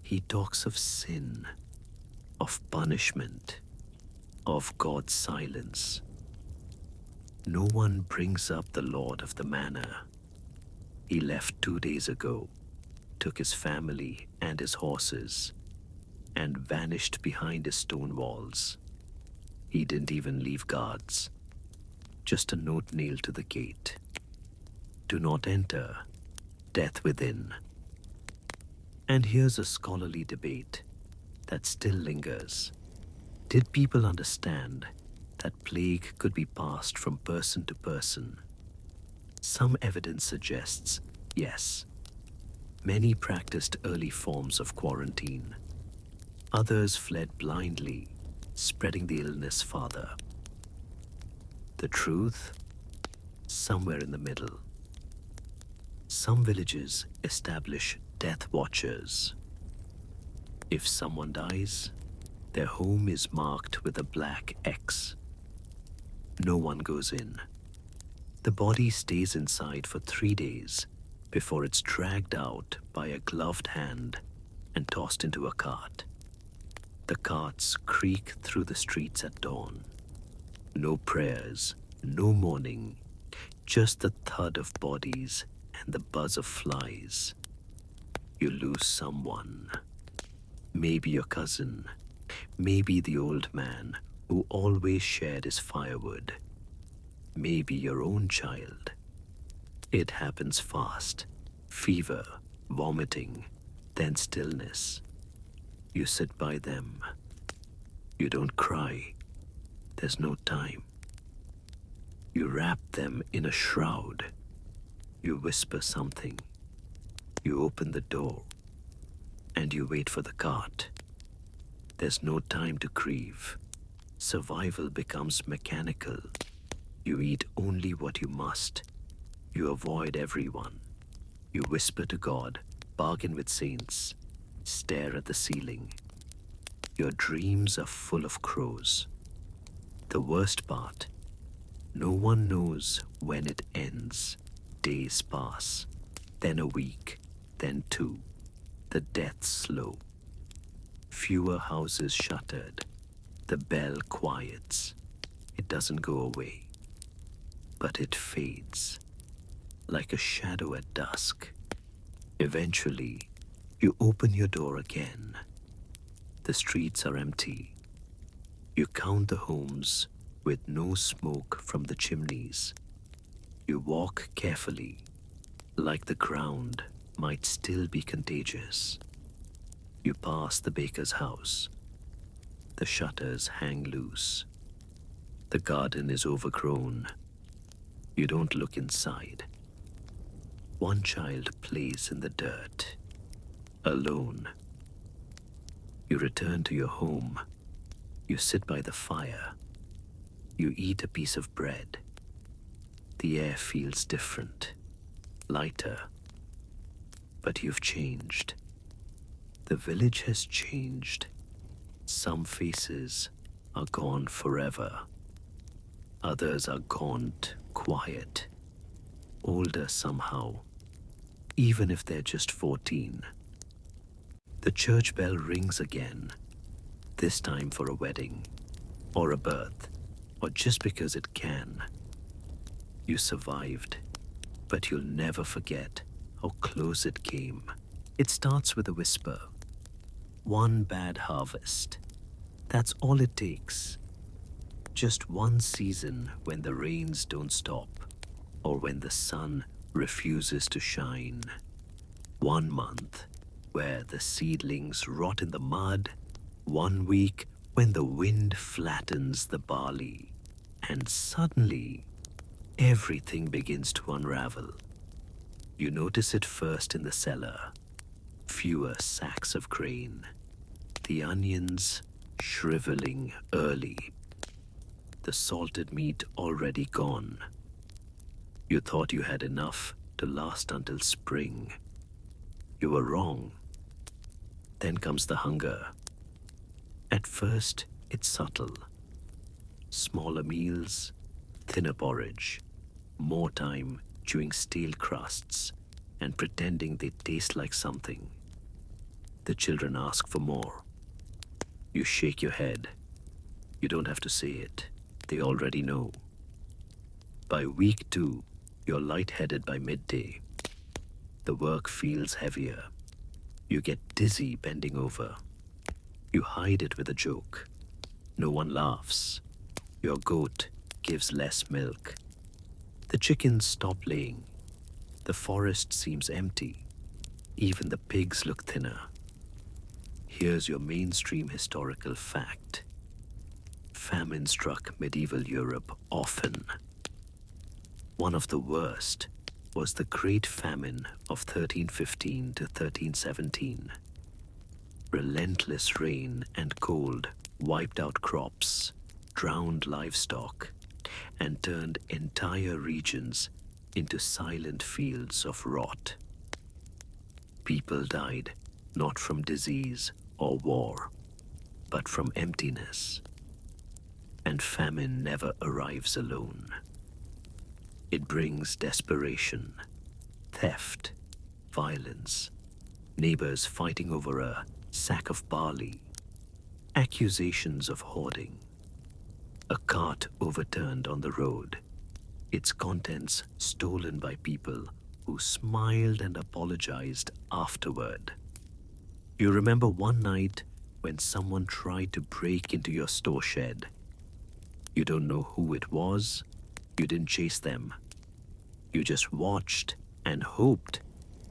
He talks of sin, of punishment, of God's silence. No one brings up the Lord of the Manor. He left 2 days ago, took his family and his horses, and vanished behind his stone walls. He didn't even leave guards, just a note nailed to the gate. Do not enter, death within. And here's a scholarly debate that still lingers. Did people understand that plague could be passed from person to person? Some evidence suggests yes. Many practiced early forms of quarantine. Others fled blindly, spreading the illness farther. The truth? Somewhere in the middle. Some villages establish death watchers. If someone dies, their home is marked with a black X. No one goes in. The body stays inside for 3 days before it's dragged out by a gloved hand and tossed into a cart. The carts creak through the streets at dawn. No prayers, no mourning, just the thud of bodies and the buzz of flies. You lose someone. Maybe your cousin, maybe the old man who always shared his firewood, maybe your own child. It happens fast. Fever, vomiting, then stillness. You sit by them. You don't cry. There's no time. You wrap them in a shroud. You whisper something. You open the door. And you wait for the cart. There's no time to grieve. Survival becomes mechanical. You eat only what you must. You avoid everyone. You whisper to God, bargain with saints, stare at the ceiling. Your dreams are full of crows. The worst part, no one knows when it ends. Days pass, then a week, then 2. The death slow. Fewer houses shuttered. The bell quiets. It doesn't go away, but it fades, like a shadow at dusk. Eventually, you open your door again. The streets are empty. You count the homes with no smoke from the chimneys. You walk carefully, like the ground might still be contagious. You pass the baker's house. The shutters hang loose. The garden is overgrown. You don't look inside. One child plays in the dirt, alone. You return to your home. You sit by the fire. You eat a piece of bread. The air feels different, lighter. But you've changed. The village has changed. Some faces are gone forever. Others are gaunt, quiet, older somehow, even if they're just 14. The church bell rings again, this time for a wedding, or a birth, or just because it can. You survived, but you'll never forget how close it came. It starts with a whisper. One bad harvest. That's all it takes. Just one season when the rains don't stop, or when the sun refuses to shine. 1 month where the seedlings rot in the mud, 1 week when the wind flattens the barley, and suddenly everything begins to unravel. You notice it first in the cellar. Fewer sacks of grain, the onions shriveling early, the salted meat already gone. You thought you had enough to last until spring. You were wrong. Then comes the hunger. At first, it's subtle. Smaller meals, thinner porridge, more time chewing stale crusts and pretending they taste like something. The children ask for more. You shake your head. You don't have to say it. They already know. By week 2, you're lightheaded by midday. The work feels heavier. You get dizzy bending over. You hide it with a joke. No one laughs. Your goat gives less milk. The chickens stop laying. The forest seems empty. Even the pigs look thinner. Here's your mainstream historical fact. Famine struck medieval Europe often. One of the worst was the Great Famine of 1315 to 1317. Relentless rain and cold wiped out crops, drowned livestock, and turned entire regions into silent fields of rot. People died not from disease or war, but from emptiness. And famine never arrives alone. It brings desperation, theft, violence, neighbors fighting over a sack of barley, accusations of hoarding, a cart overturned on the road, its contents stolen by people who smiled and apologized afterward. You remember one night when someone tried to break into your store shed. You don't know who it was. You didn't chase them. You just watched and hoped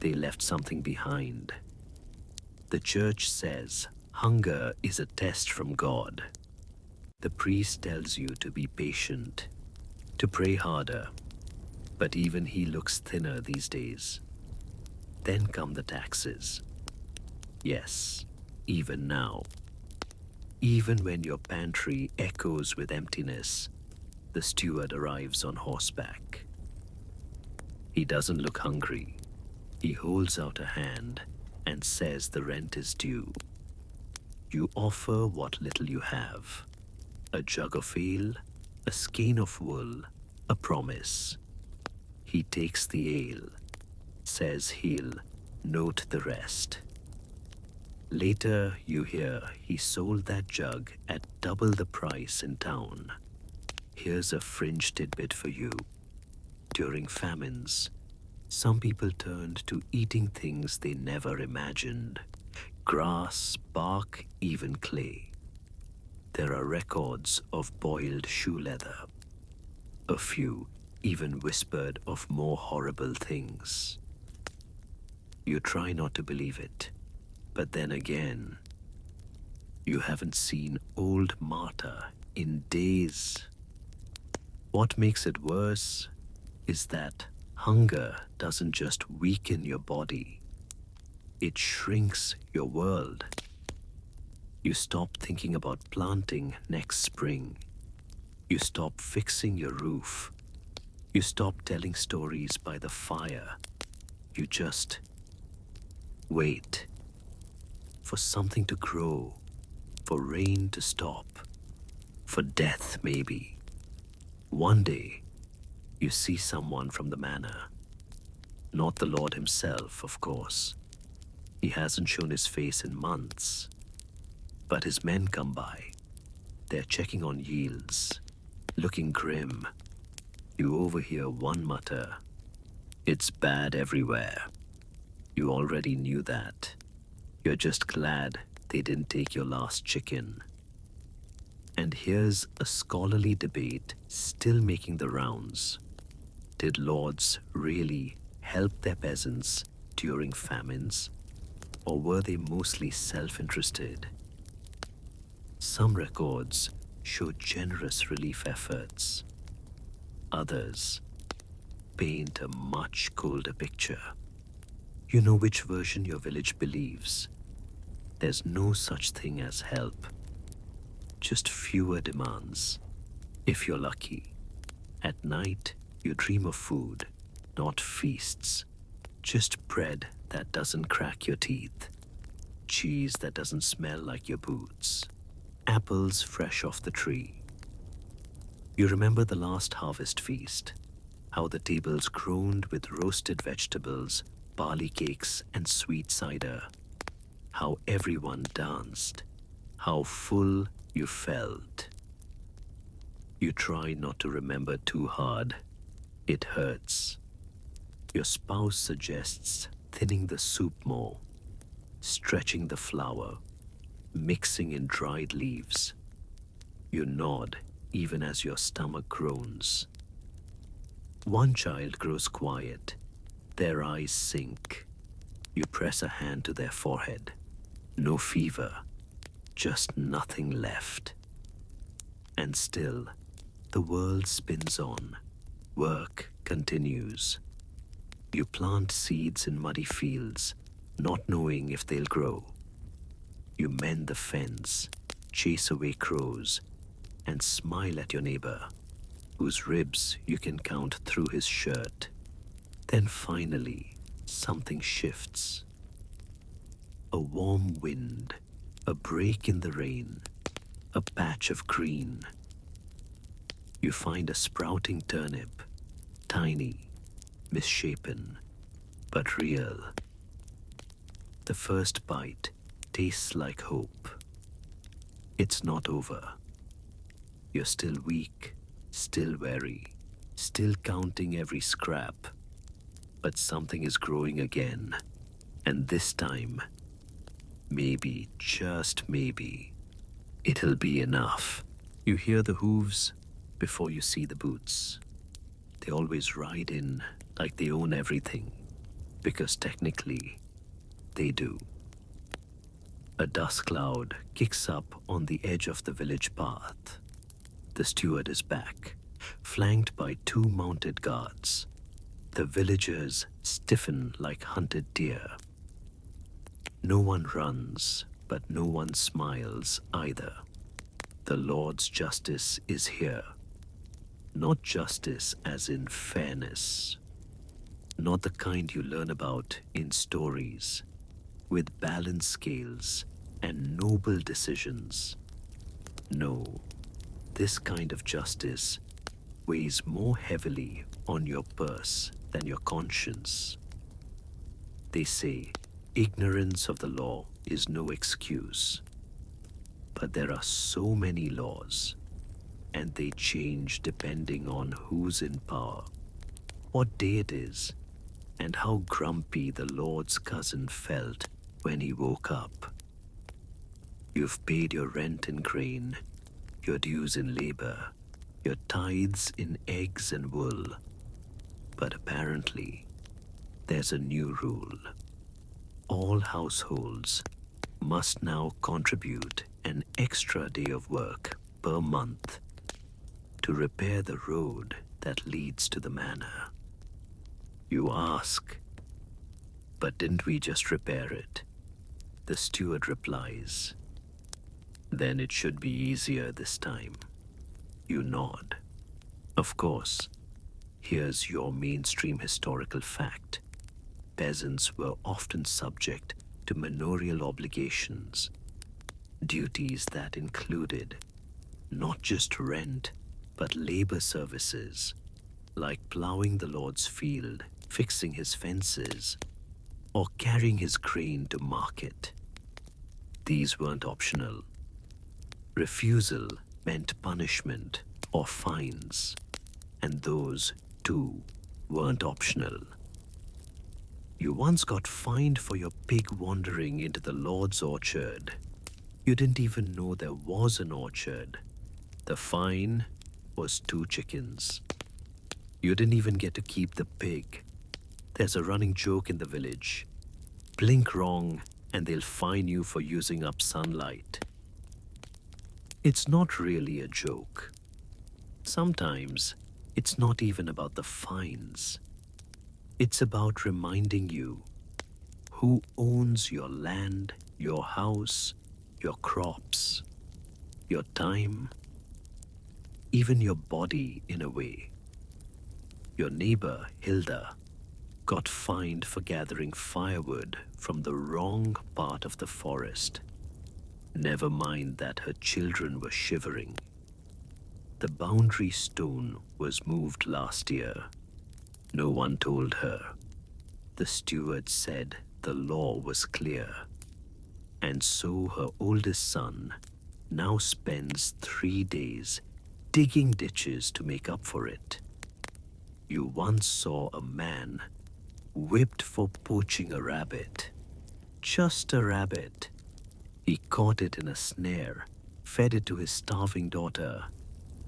they left something behind. The church says hunger is a test from God. The priest tells you to be patient, to pray harder, but even he looks thinner these days. Then come the taxes. Yes, even now. Even when your pantry echoes with emptiness, the steward arrives on horseback. He doesn't look hungry. He holds out a hand and says the rent is due. You offer what little you have. A jug of ale, a skein of wool, a promise. He takes the ale, says he'll note the rest. Later you hear he sold that jug at double the price in town. Here's a fringe tidbit for you. During famines, some people turned to eating things they never imagined. Grass, bark, even clay. There are records of boiled shoe leather. A few even whispered of more horrible things. You try not to believe it, but then again, you haven't seen old Martha in days. What makes it worse is that hunger doesn't just weaken your body, it shrinks your world. You stop thinking about planting next spring. You stop fixing your roof. You stop telling stories by the fire. You just wait for something to grow, for rain to stop, for death maybe. One day, you see someone from the manor. Not the Lord himself, of course. He hasn't shown his face in months. But his men come by. They're checking on yields, looking grim. You overhear one mutter, "It's bad everywhere." You already knew that. You're just glad they didn't take your last chicken. And here's a scholarly debate still making the rounds. Did lords really help their peasants during famines, or were they mostly self-interested? Some records show generous relief efforts. Others paint a much colder picture. You know which version your village believes. There's no such thing as help, just fewer demands. If you're lucky, at night you dream of food, not feasts, just bread that doesn't crack your teeth, cheese that doesn't smell like your boots, apples fresh off the tree. You remember the last harvest feast, how the tables groaned with roasted vegetables, barley cakes, and sweet cider, how everyone danced, how full you felt. You try not to remember too hard. It hurts. Your spouse suggests thinning the soup more, stretching the flour, mixing in dried leaves. You nod even as your stomach groans. One child grows quiet. Their eyes sink. You press a hand to their forehead. No fever, just nothing left. And still, the world spins on. Work continues. You plant seeds in muddy fields, not knowing if they'll grow. You mend the fence, chase away crows, and smile at your neighbor, whose ribs you can count through his shirt. Then finally, something shifts. A warm wind, a break in the rain, a patch of green. You find a sprouting turnip, tiny, misshapen, but real. The first bite tastes like hope. It's not over. You're still weak, still wary, still counting every scrap. But something is growing again, and this time, maybe, just maybe, it'll be enough. You hear the hooves before you see the boots. They always ride in like they own everything, because technically, they do. A dust cloud kicks up on the edge of the village path. The steward is back, flanked by two mounted guards. The villagers stiffen like hunted deer. No one runs, but no one smiles either. The Lord's justice is here. Not justice as in fairness. Not the kind you learn about in stories, with balanced scales and noble decisions. No, this kind of justice weighs more heavily on your purse than your conscience. They say ignorance of the law is no excuse. But there are so many laws, and they change depending on who's in power, what day it is, and how grumpy the Lord's cousin felt when he woke up. You've paid your rent in grain, your dues in labor, your tithes in eggs and wool. But apparently, there's a new rule. All households must now contribute an extra day of work per month to repair the road that leads to the manor. You ask, but didn't we just repair it? The steward replies, then it should be easier this time. You nod. Of course, here's your mainstream historical fact. Peasants were often subject to manorial obligations, duties that included not just rent, but labor services, like plowing the Lord's field, fixing his fences, or carrying his grain to market. These weren't optional. Refusal meant punishment or fines, and those, too, weren't optional. You once got fined for your pig wandering into the Lord's orchard. You didn't even know there was an orchard. The fine was 2 chickens. You didn't even get to keep the pig. There's a running joke in the village. Blink wrong and they'll fine you for using up sunlight. It's not really a joke. Sometimes it's not even about the fines. It's about reminding you who owns your land, your house, your crops, your time, even your body in a way. Your neighbor, Hilda, got fined for gathering firewood from the wrong part of the forest. Never mind that her children were shivering. The boundary stone was moved last year. No one told her. The steward said the law was clear. And so her oldest son now spends 3 days digging ditches to make up for it. You once saw a man whipped for poaching a rabbit. Just a rabbit. He caught it in a snare, fed it to his starving daughter,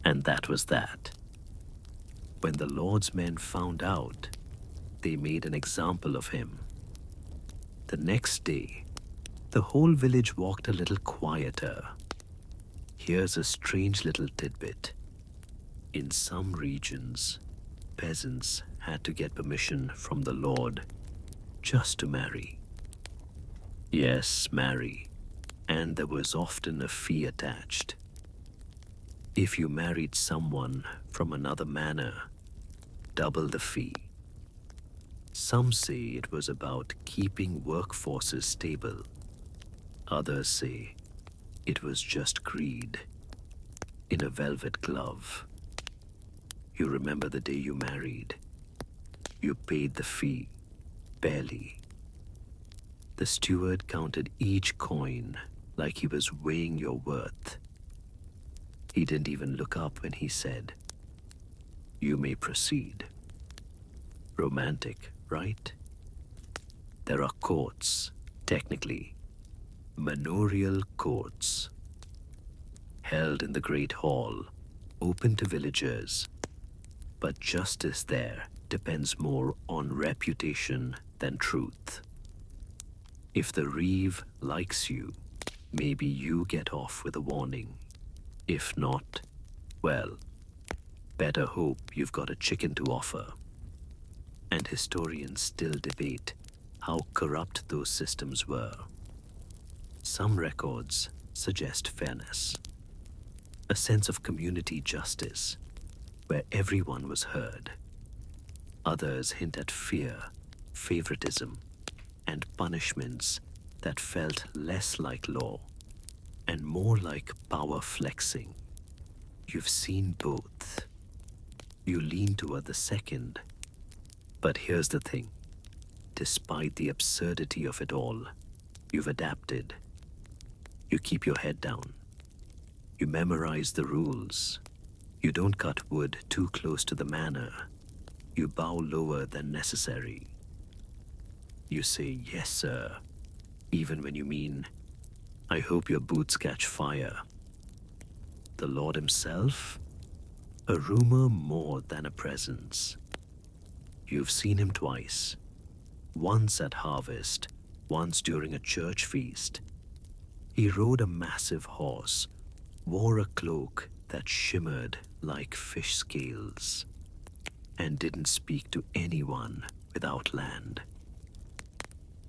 and that was that. When the Lord's men found out, they made an example of him. The next day, the whole village walked a little quieter. Here's a strange little tidbit. In some regions, peasants had to get permission from the Lord just to marry. Yes, marry. And there was often a fee attached. If you married someone from another manor, double the fee. Some say it was about keeping workforces stable. Others say it was just greed in a velvet glove. You remember the day you married. You paid the fee, barely. The steward counted each coin like he was weighing your worth. He didn't even look up when he said, "You may proceed." Romantic, right? There are courts, technically, manorial courts, held in the Great Hall, open to villagers. But justice there depends more on reputation than truth. If the reeve likes you, maybe you get off with a warning. If not, well, better hope you've got a chicken to offer. And historians still debate how corrupt those systems were. Some records suggest fairness, a sense of community justice, where everyone was heard. Others hint at fear, favoritism, and punishments that felt less like law and more like power flexing. You've seen both. You lean toward the second. But here's the thing. Despite the absurdity of it all, you've adapted. You keep your head down. You memorize the rules. You don't cut wood too close to the manor. You bow lower than necessary. You say, "Yes, sir," even when you mean, "I hope your boots catch fire." The Lord himself? A rumor more than a presence. You've seen him twice. Once at harvest, once during a church feast. He rode a massive horse, wore a cloak that shimmered like fish scales, and didn't speak to anyone without land.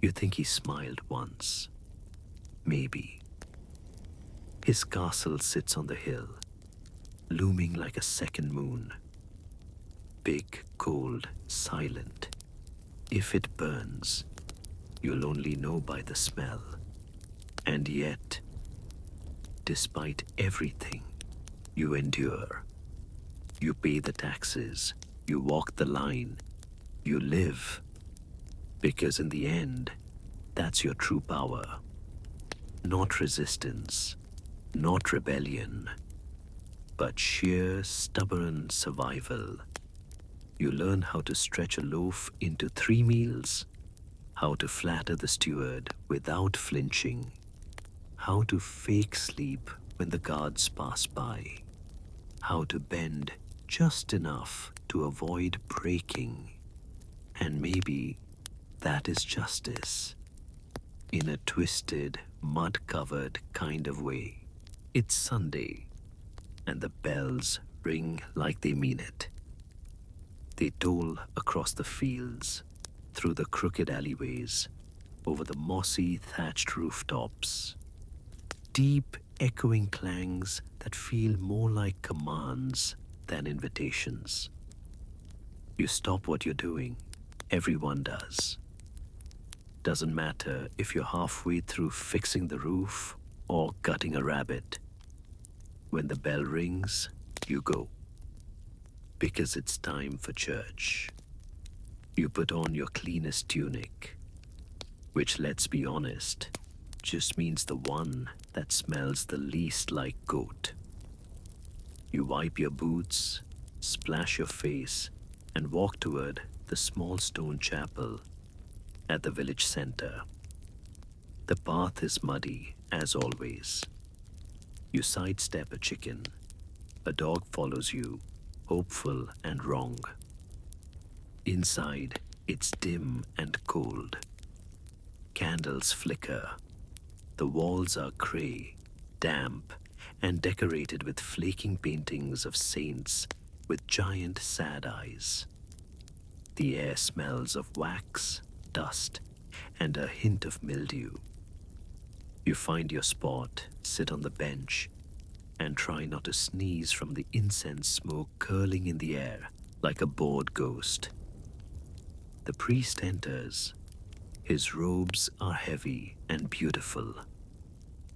You think he smiled once? Maybe. His castle sits on the hill, looming like a second moon. Big, cold, silent. If it burns, you'll only know by the smell. And yet, despite everything, you endure. You pay the taxes, you walk the line, you live. Because in the end, that's your true power. Not resistance, not rebellion, but sheer stubborn survival. You learn how to stretch a loaf into 3 meals, how to flatter the steward without flinching, how to fake sleep when the guards pass by, how to bend just enough to avoid breaking, And maybe that is justice, in a twisted, mud-covered kind of way. It's Sunday, and the bells ring like they mean it. They toll across the fields, through the crooked alleyways, over the mossy thatched rooftops. Deep, echoing clangs that feel more like commands than invitations. You stop what you're doing. Everyone does. Doesn't matter if you're halfway through fixing the roof or gutting a rabbit. When the bell rings, you go. Because it's time for church. You put on your cleanest tunic, which, let's be honest, just means the one that smells the least like goat. You wipe your boots, splash your face, and walk toward the small stone chapel at the village center. The path is muddy, as always. You sidestep a chicken. A dog follows you, hopeful and wrong. Inside, it's dim and cold. Candles flicker. The walls are gray, damp, and decorated with flaking paintings of saints with giant sad eyes. The air smells of wax, dust, and a hint of mildew. You find your spot, sit on the bench, and try not to sneeze from the incense smoke curling in the air like a bored ghost. The priest enters. His robes are heavy and beautiful.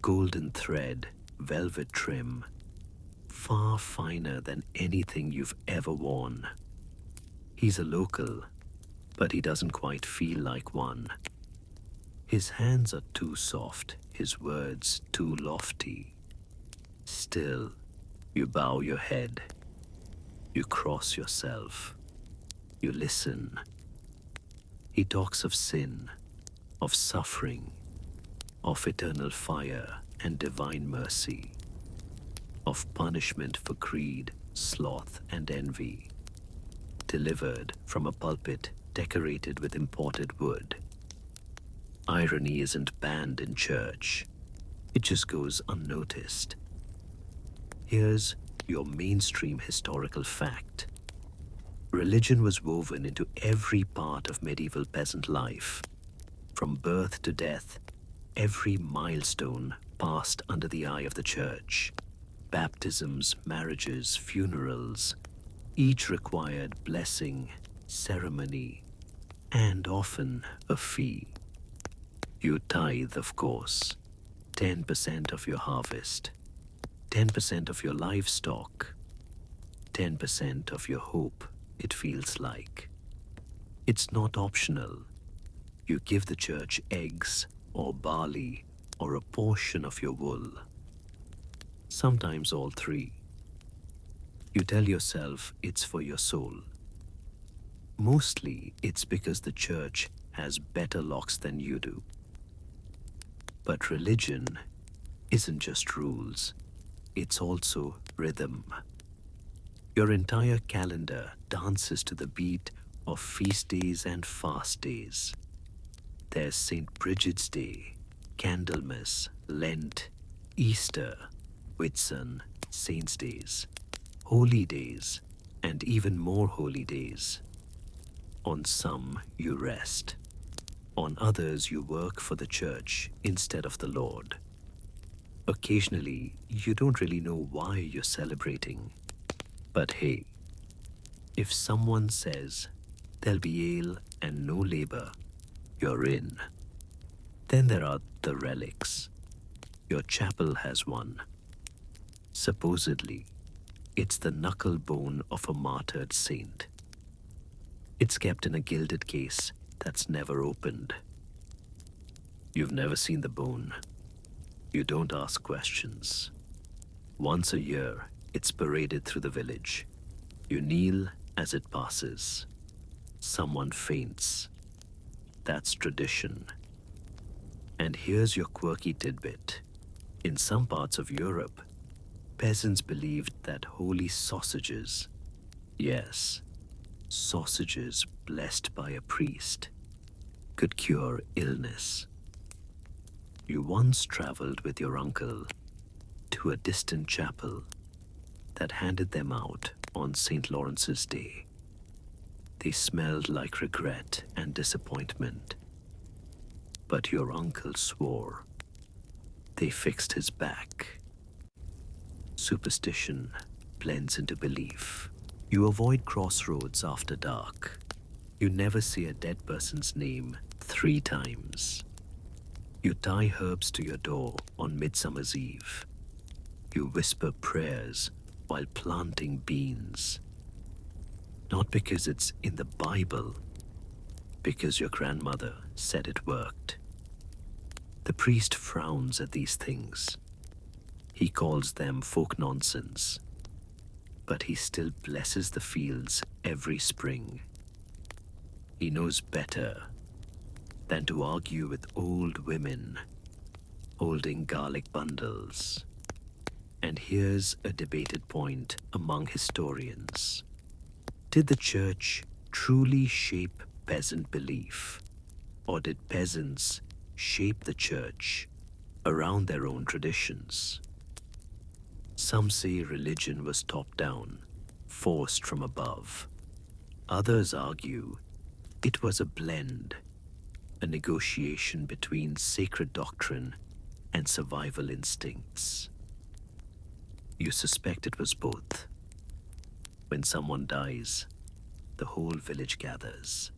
Golden thread, velvet trim, far finer than anything you've ever worn. He's a local, but he doesn't quite feel like one. His hands are too soft, his words too lofty. Still, you bow your head. You cross yourself. You listen. He talks of sin, of suffering, of eternal fire and divine mercy, of punishment for greed, sloth, and envy, delivered from a pulpit decorated with imported wood. Irony isn't banned in church. It just goes unnoticed. Here's your mainstream historical fact. Religion was woven into every part of medieval peasant life. From birth to death, every milestone passed under the eye of the church. Baptisms, marriages, funerals, each required blessing, ceremony, and often a fee. You tithe, of course, 10% of your harvest, 10% of your livestock, 10% of your hope, it feels like. It's not optional. You give the church eggs or barley or a portion of your wool. Sometimes all three. You tell yourself it's for your soul. Mostly it's because the church has better locks than you do. But religion isn't just rules, it's also rhythm. Your entire calendar dances to the beat of feast days and fast days. There's St. Bridget's Day, Candlemas, Lent, Easter, Whitsun, Saints' Days, Holy Days, and even more holy days. On some you rest. On others you work for the church instead of the Lord. Occasionally, you don't really know why you're celebrating. But hey, if someone says there'll be ale and no labor, you're in. Then there are the relics. Your chapel has one. Supposedly, it's the knuckle bone of a martyred saint. It's kept in a gilded case that's never opened. You've never seen the bone. You don't ask questions. Once a year, it's paraded through the village. You kneel as it passes. Someone faints. That's tradition. And here's your quirky tidbit. In some parts of Europe, peasants believed that holy sausages, yes, sausages blessed by a priest could cure illness. You once traveled with your uncle to a distant chapel that handed them out on St. Lawrence's Day. They smelled like regret and disappointment, but your uncle swore they fixed his back. Superstition blends into belief. You avoid crossroads after dark. You never say a dead person's name 3 times. You tie herbs to your door on Midsummer's Eve. You whisper prayers while planting beans. Not because it's in the Bible, because your grandmother said it worked. The priest frowns at these things. He calls them folk nonsense, but he still blesses the fields every spring. He knows better than to argue with old women holding garlic bundles. And here's a debated point among historians. Did the church truly shape peasant belief, or did peasants shape the church around their own traditions? Some say religion was top-down, forced from above. Others argue it was a blend, a negotiation between sacred doctrine and survival instincts. You suspect it was both. When someone dies, the whole village gathers.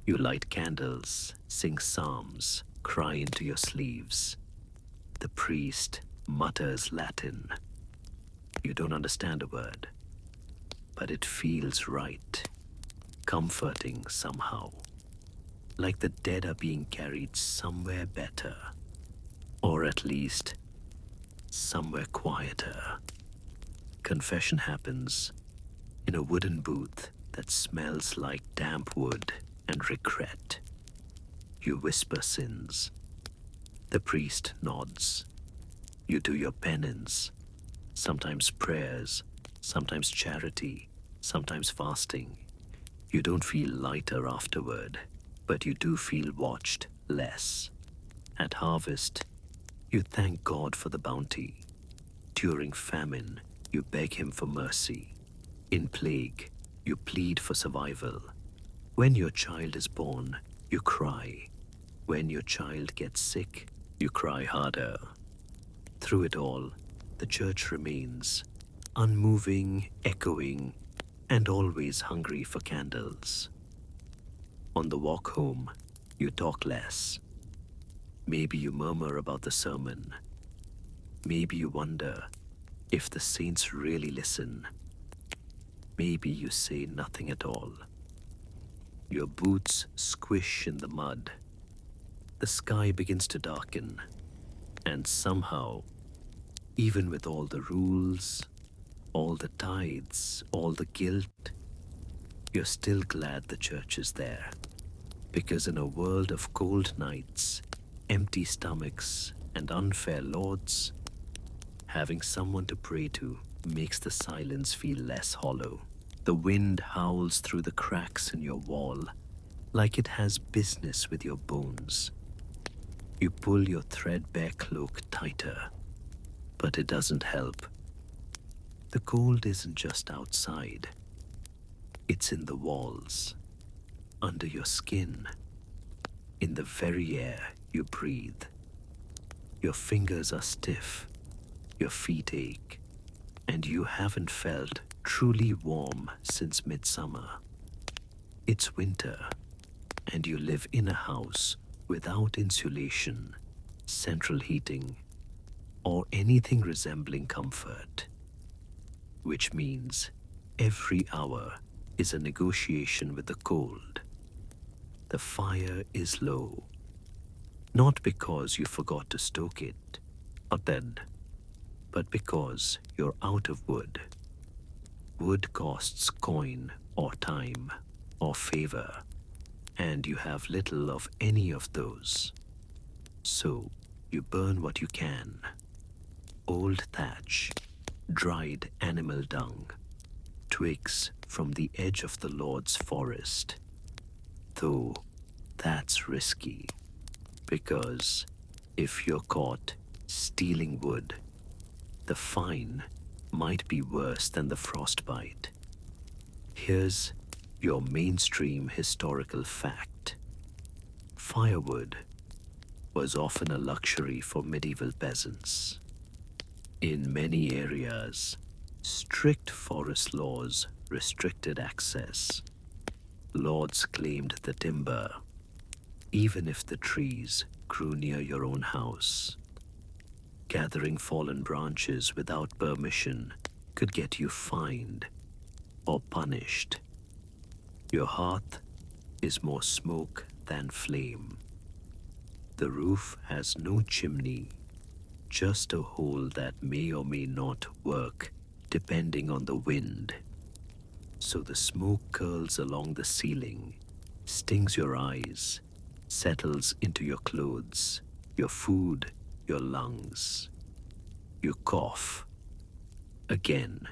You light candles, sing psalms, cry into your sleeves. The priest mutters Latin. You don't understand a word, but it feels right, comforting somehow, like the dead are being carried somewhere better, or at least somewhere quieter. Confession happens in a wooden booth that smells like damp wood and regret. You whisper sins. The priest nods. You do your penance, sometimes prayers, sometimes charity, sometimes fasting. You don't feel lighter afterward, but you do feel watched less. At harvest, you thank God for the bounty. During famine, you beg Him for mercy. In plague, you plead for survival. When your child is born, you cry. When your child gets sick, you cry harder. Through it all, the church remains, unmoving, echoing, and always hungry for candles. On the walk home, you talk less. Maybe you murmur about the sermon. Maybe you wonder if the saints really listen. Maybe you say nothing at all. Your boots squish in the mud. The sky begins to darken, and somehow, even with all the rules, all the tithes, all the guilt, you're still glad the church is there. Because in a world of cold nights, empty stomachs, and unfair lords, having someone to pray to makes the silence feel less hollow. The wind howls through the cracks in your wall like it has business with your bones. You pull your threadbare cloak tighter, but it doesn't help. The cold isn't just outside. It's in the walls, under your skin, in the very air you breathe. Your fingers are stiff, your feet ache, and you haven't felt truly warm since midsummer. It's winter, and you live in a house without insulation, central heating, or anything resembling comfort. Which means every hour is a negotiation with the cold. The fire is low, not because you forgot to stoke it, not then, but because you're out of wood. Wood costs coin or time or favor, and you have little of any of those. So you burn what you can. Old thatch, dried animal dung, twigs from the edge of the Lord's forest. Though that's risky, because if you're caught stealing wood, the fine might be worse than the frostbite. Here's your mainstream historical fact. Firewood was often a luxury for medieval peasants. In many areas, strict forest laws restricted access. Lords claimed the timber, even if the trees grew near your own house. Gathering fallen branches without permission could get you fined or punished. Your hearth is more smoke than flame. The roof has no chimney, just a hole that may or may not work depending on the wind. So the smoke curls along the ceiling, stings your eyes, settles into your clothes, your food, your lungs. You cough. Again,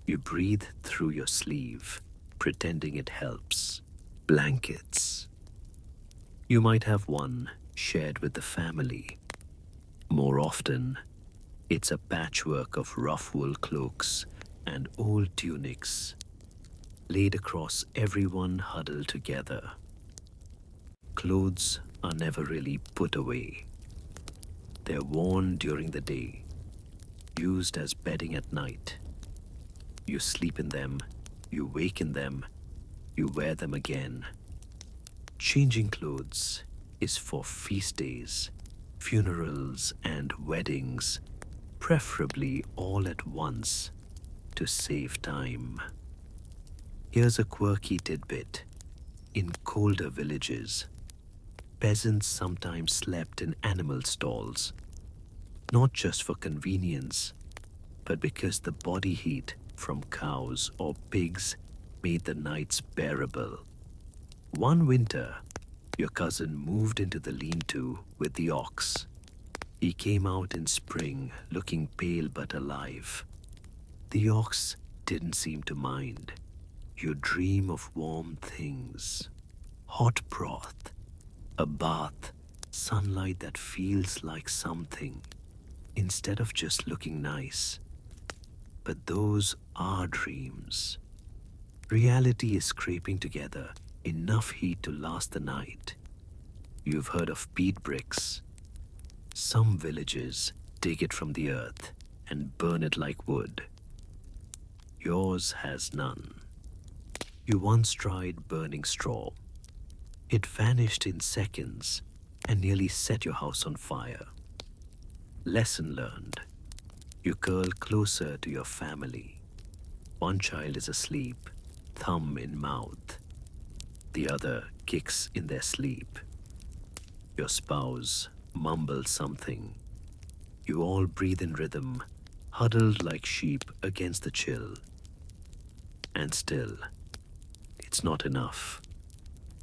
you breathe through your sleeve, pretending it helps. Blankets. You might have one shared with the family. More often, it's a patchwork of rough wool cloaks and old tunics laid across everyone huddled together. Clothes are never really put away. They're worn during the day, used as bedding at night. You sleep in them, you wake in them, you wear them again. Changing clothes is for feast days, funerals, and weddings, preferably all at once to save time. Here's a quirky tidbit. In colder villages, peasants sometimes slept in animal stalls, not just for convenience, but because the body heat from cows or pigs made the nights bearable. One winter, your cousin moved into the lean-to with the ox. He came out in spring looking pale but alive. The ox didn't seem to mind. You dream of warm things. Hot broth, a bath, sunlight that feels like something, instead of just looking nice. But those are dreams. Reality is scraping together enough heat to last the night. You've heard of peat bricks. Some villages dig it from the earth and burn it like wood. Yours has none. You once tried burning straw. It vanished in seconds and nearly set your house on fire. Lesson learned. You curl closer to your family. One child is asleep, thumb in mouth. The other kicks in their sleep. Your spouse mumbles something. You all breathe in rhythm, huddled like sheep against the chill. And still, it's not enough.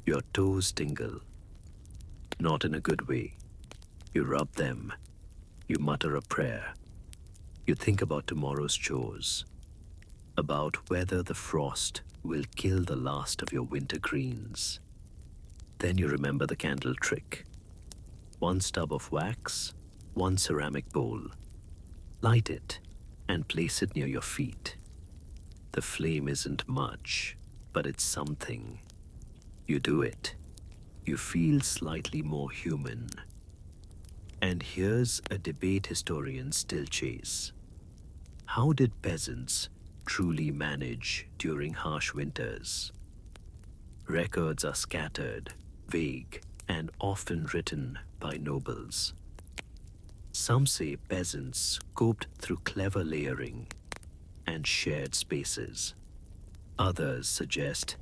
Your toes tingle. Not in a good way. You rub them. You mutter a prayer. You think about tomorrow's chores. About whether the frost will kill the last of your winter greens. Then you remember the candle trick. One stub of wax, one ceramic bowl. Light it and place it near your feet. The flame isn't much, but it's something. You do it. You feel slightly more human. And here's a debate historians still chase. How did peasants truly manage during harsh winters? Records are scattered, vague, and often written by nobles. Some say peasants coped through clever layering and shared spaces. Others suggest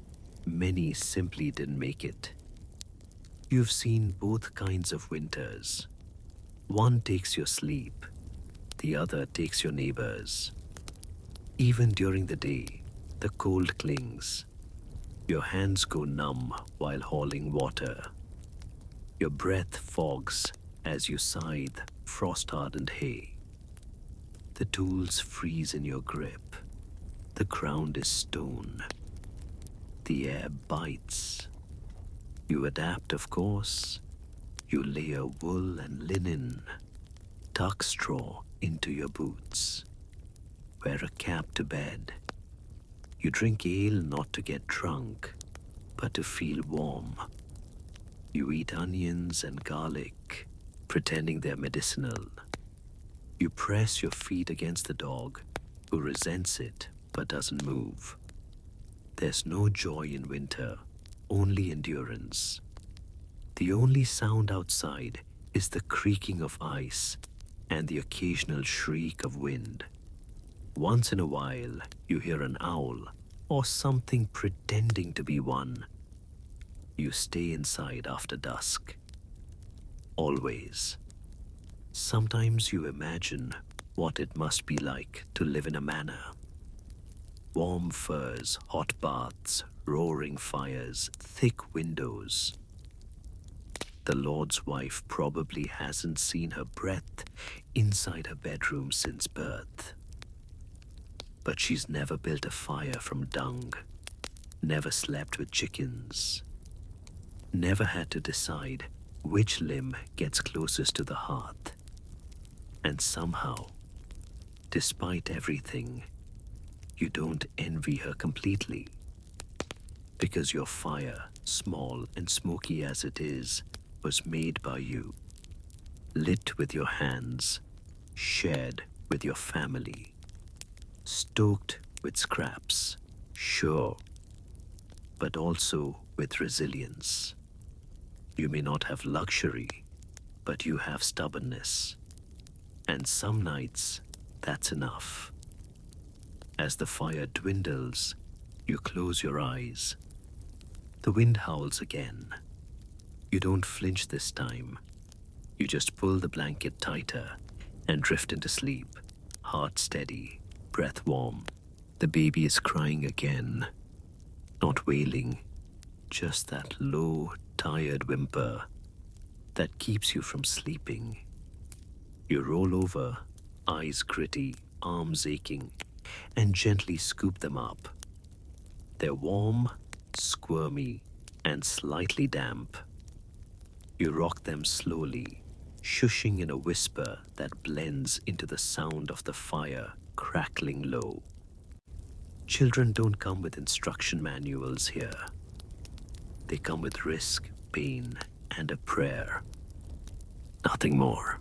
many simply didn't make it. You've seen both kinds of winters. One takes your sleep, the other takes your neighbors. Even during the day, the cold clings. Your hands go numb while hauling water. Your breath fogs as you scythe frost-hardened hay. The tools freeze in your grip. The ground is stone. The air bites. You adapt, of course. You layer wool and linen, tuck straw into your boots, wear a cap to bed. You drink ale not to get drunk, but to feel warm. You eat onions and garlic, pretending they're medicinal. You press your feet against the dog, who resents it but doesn't move. There's no joy in winter, only endurance. The only sound outside is the creaking of ice and the occasional shriek of wind. Once in a while, you hear an owl or something pretending to be one. You stay inside after dusk. Always. Sometimes you imagine what it must be like to live in a manor. Warm furs, hot baths, roaring fires, thick windows. The Lord's wife probably hasn't seen her breath inside her bedroom since birth. But she's never built a fire from dung, never slept with chickens, never had to decide which limb gets closest to the hearth. And somehow, despite everything, you don't envy her completely. Because your fire, small and smoky as it is, was made by you, lit with your hands, shared with your family, stoked with scraps, sure, but also with resilience. You may not have luxury, but you have stubbornness. And some nights, that's enough. As the fire dwindles, you close your eyes. The wind howls again. You don't flinch this time. You just pull the blanket tighter and drift into sleep, heart steady, breath warm. The baby is crying again, not wailing, just that low, tired whimper that keeps you from sleeping. You roll over, eyes gritty, arms aching, and gently scoop them up. They're warm, squirmy, and slightly damp. You rock them slowly, shushing in a whisper that blends into the sound of the fire crackling low. Children don't come with instruction manuals here. They come with risk, pain, and a prayer. Nothing more.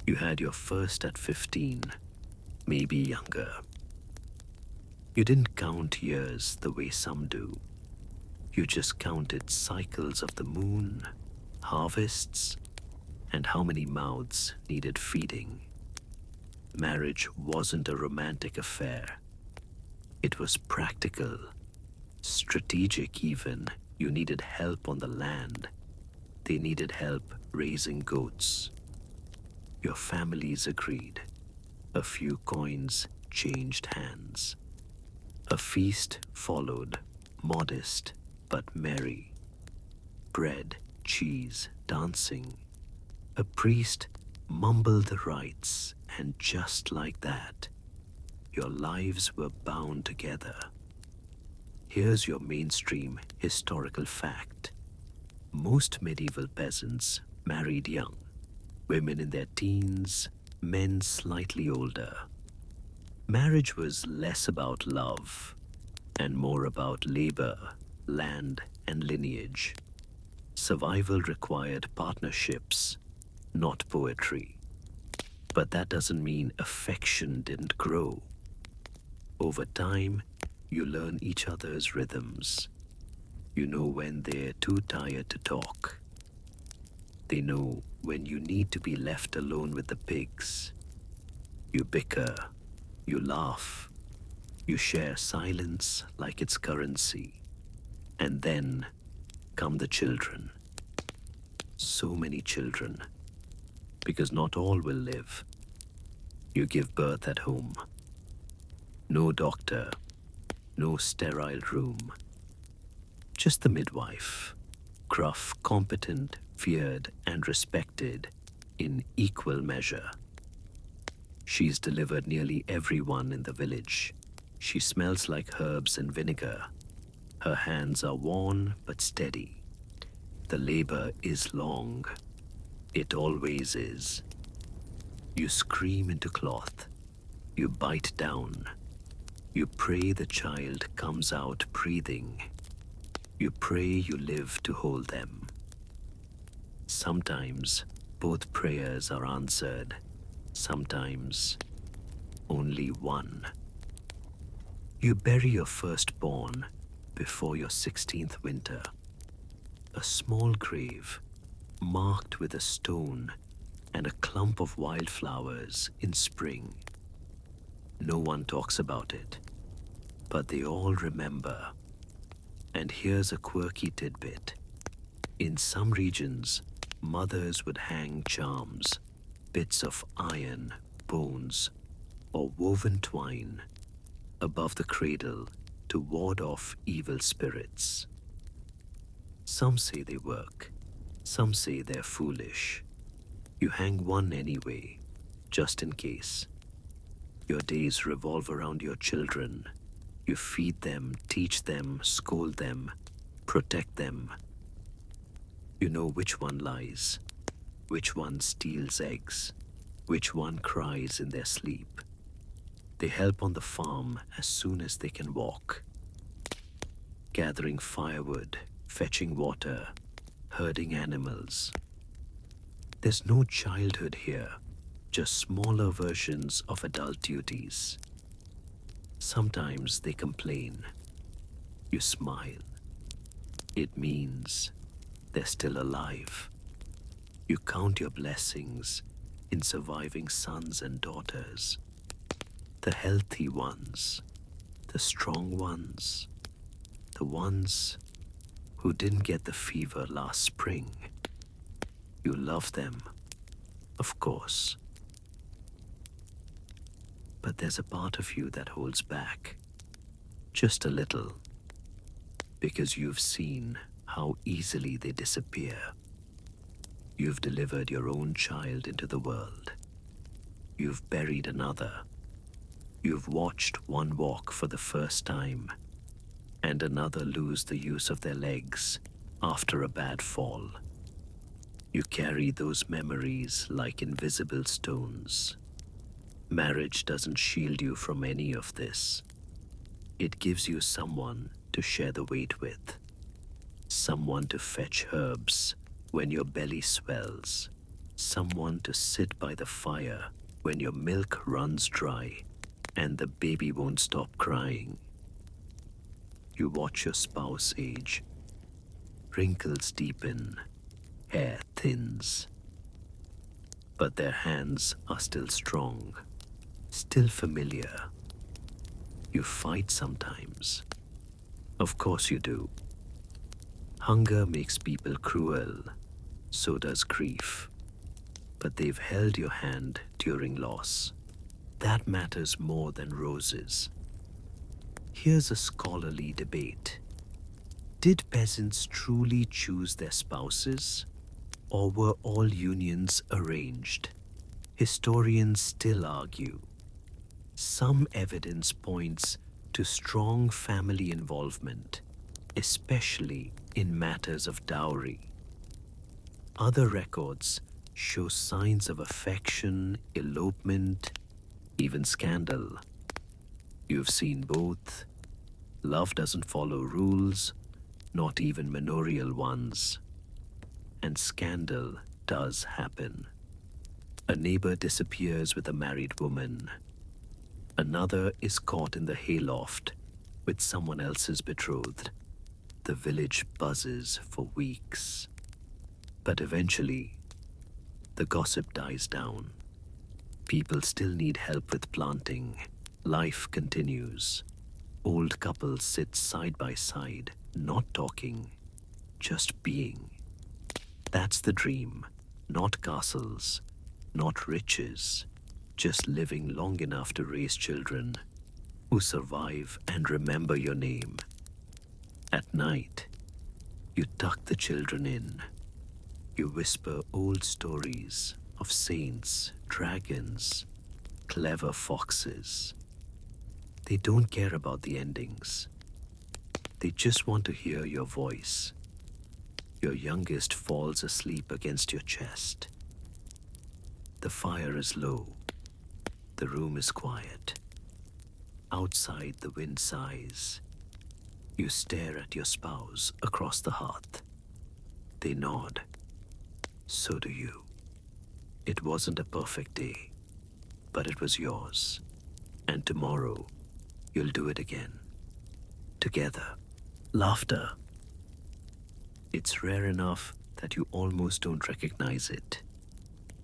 You had your first at 15, maybe younger. You didn't count years the way some do. You just counted cycles of the moon, harvests, and how many mouths needed feeding. Marriage wasn't a romantic affair. It was practical, strategic even. You needed help on the land. They needed help raising goats. Your families agreed. A few coins changed hands. A feast followed, modest but merry. Bread, cheese, dancing. A priest mumbled the rites, and just like that, your lives were bound together. Here's your mainstream historical fact. Most medieval peasants married young, women in their teens, men slightly older. Marriage was less about love and more about labor, land, and lineage. Survival required partnerships, not poetry. But that doesn't mean affection didn't grow. Over time, you learn each other's rhythms. You know when they're too tired to talk. They know when you need to be left alone with the pigs. You bicker, you laugh, you share silence like it's currency. And then come the children. So many children, because not all will live. You give birth at home. No doctor, no sterile room. Just the midwife, gruff, competent, feared, and respected in equal measure. She's delivered nearly everyone in the village. She smells like herbs and vinegar. Her hands are worn but steady. The labor is long. It always is. You scream into cloth. You bite down. You pray the child comes out breathing. You pray you live to hold them. Sometimes both prayers are answered. Sometimes only one. You bury your firstborn before your 16th winter. A small grave marked with a stone and a clump of wildflowers in spring. No one talks about it, but they all remember. And here's a quirky tidbit. In some regions, mothers would hang charms, bits of iron, bones, or woven twine above the cradle to ward off evil spirits. Some say they work, some say they're foolish. You hang one anyway, just in case. Your days revolve around your children. You feed them, teach them, scold them, protect them. You know which one lies, which one steals eggs, which one cries in their sleep. They help on the farm as soon as they can walk. Gathering firewood, fetching water, herding animals. There's no childhood here, just smaller versions of adult duties. Sometimes they complain. You smile. It means they're still alive. You count your blessings in surviving sons and daughters. The healthy ones, the strong ones, the ones who didn't get the fever last spring. You love them, of course. But there's a part of you that holds back, just a little, because you've seen how easily they disappear. You've delivered your own child into the world. You've buried another. You've watched one walk for the first time, and another lose the use of their legs after a bad fall. You carry those memories like invisible stones. Marriage doesn't shield you from any of this. It gives you someone to share the weight with, someone to fetch herbs when your belly swells, someone to sit by the fire when your milk runs dry and the baby won't stop crying. You watch your spouse age. Wrinkles deepen, hair thins, but their hands are still strong, still familiar. You fight sometimes. Of course you do. Hunger makes people cruel, so does grief. But they've held your hand during loss. That matters more than roses. Here's a scholarly debate. Did peasants truly choose their spouses, or were all unions arranged? Historians still argue. Some evidence points to strong family involvement, especially in matters of dowry. Other records show signs of affection, elopement, even scandal. You've seen both. Love doesn't follow rules, not even manorial ones. And scandal does happen. A neighbor disappears with a married woman. Another is caught in the hayloft with someone else's betrothed. The village buzzes for weeks. But eventually, the gossip dies down. People still need help with planting. Life continues. Old couples sit side by side, not talking, just being. That's the dream. Not castles, not riches, just living long enough to raise children who survive and remember your name. At night, you tuck the children in. You whisper old stories of saints, dragons, clever foxes. They don't care about the endings. They just want to hear your voice. Your youngest falls asleep against your chest. The fire is low. The room is quiet. Outside, the wind sighs. You stare at your spouse across the hearth. They nod. So do you. It wasn't a perfect day, but it was yours. And tomorrow, you'll do it again. Together. Laughter. It's rare enough that you almost don't recognize it.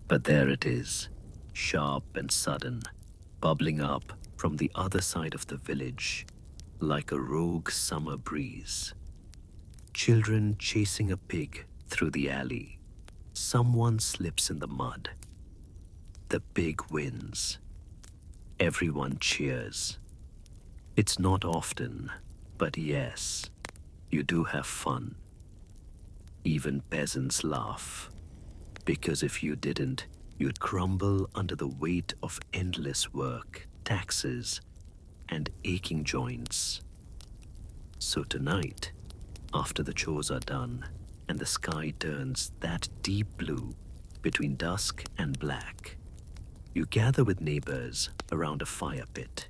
But there it is, sharp and sudden, bubbling up from the other side of the village, like a rogue summer breeze. Children chasing a pig through the alley. Someone slips in the mud. The pig wins. Everyone cheers. It's not often, but yes, you do have fun. Even peasants laugh. Because if you didn't, you'd crumble under the weight of endless work, taxes, and aching joints. So tonight, after the chores are done and the sky turns that deep blue between dusk and black, you gather with neighbors around a fire pit.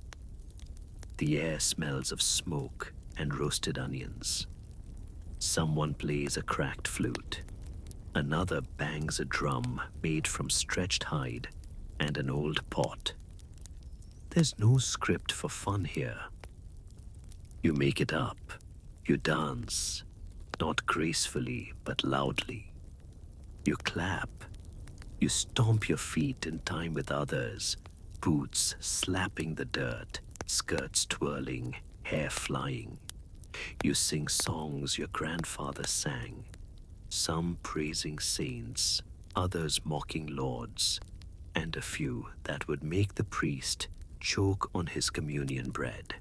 The air smells of smoke and roasted onions. Someone plays a cracked flute. Another bangs a drum made from stretched hide and an old pot. There's no script for fun here. You make it up. You dance, not gracefully but loudly. You clap. You stomp your feet in time with others, boots slapping the dirt, skirts twirling, hair flying. You sing songs your grandfather sang, some praising saints, others mocking lords, and a few that would make the priest choke on his communion bread.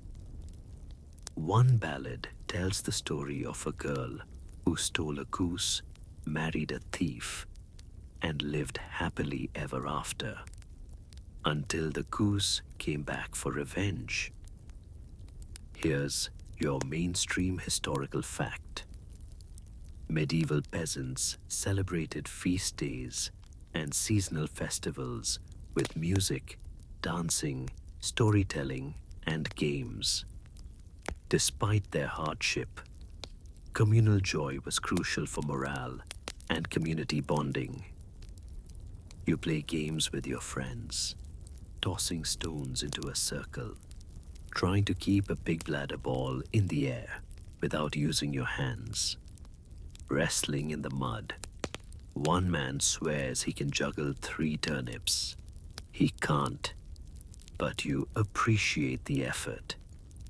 One ballad tells the story of a girl who stole a goose, married a thief, and lived happily ever after, until the goose came back for revenge. Here's your mainstream historical fact. Medieval peasants celebrated feast days and seasonal festivals with music, dancing, storytelling, and games. Despite their hardship, communal joy was crucial for morale and community bonding. You play games with your friends, tossing stones into a circle, trying to keep a big bladder ball in the air without using your hands. Wrestling in the mud. One man swears he can juggle 3 turnips. He can't, but you appreciate the effort.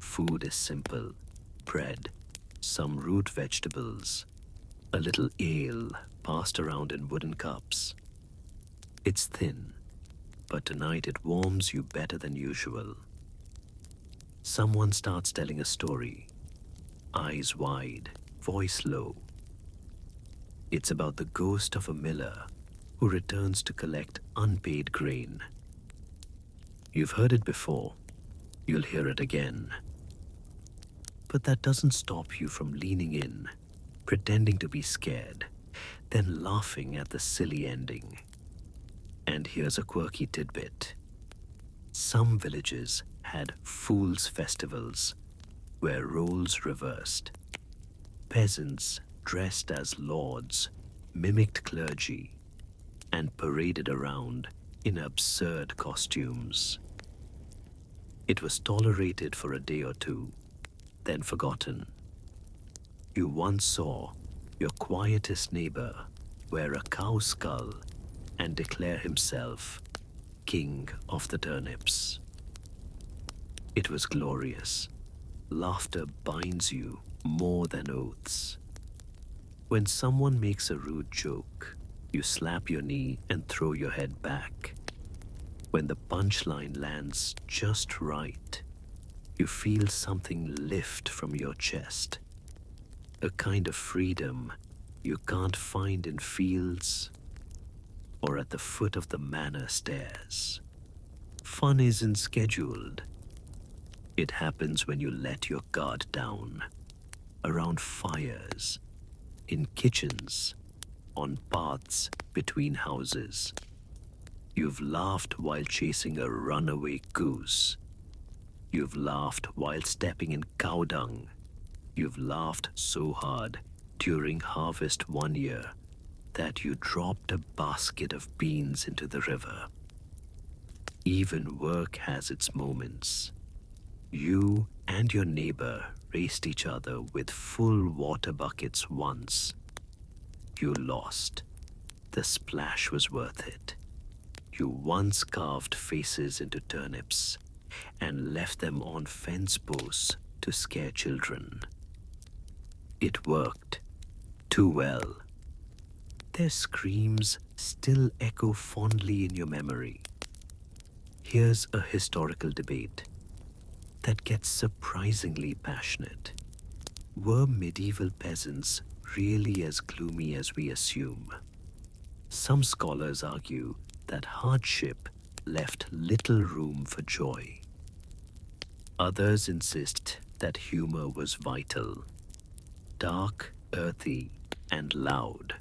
Food is simple. Bread, some root vegetables, a little ale passed around in wooden cups. It's thin, but tonight it warms you better than usual. Someone starts telling a story, eyes wide, voice low. It's about the ghost of a miller who returns to collect unpaid grain. You've heard it before. You'll hear it again. But that doesn't stop you from leaning in, pretending to be scared, then laughing at the silly ending. And here's a quirky tidbit. Some villages had fools' festivals, where roles reversed. Peasants dressed as lords mimicked clergy and paraded around in absurd costumes. It was tolerated for a day or two, then forgotten. You once saw your quietest neighbor wear a cow skull and declare himself king of the turnips. It was glorious. Laughter binds you more than oaths. When someone makes a rude joke, you slap your knee and throw your head back. When the punchline lands just right, you feel something lift from your chest. A kind of freedom you can't find in fields or at the foot of the manor stairs. Fun isn't scheduled. It happens when you let your guard down, around fires, in kitchens, on paths between houses. You've laughed while chasing a runaway goose. You've laughed while stepping in cow dung. You've laughed so hard during harvest one year that you dropped a basket of beans into the river. Even work has its moments. You and your neighbor raced each other with full water buckets once. You lost. The splash was worth it. You once carved faces into turnips and left them on fence posts to scare children. It worked too well. Their screams still echo fondly in your memory. Here's a historical debate that gets surprisingly passionate. Were medieval peasants really as gloomy as we assume? Some scholars argue that hardship left little room for joy. Others insist that humor was vital, dark, earthy, and loud.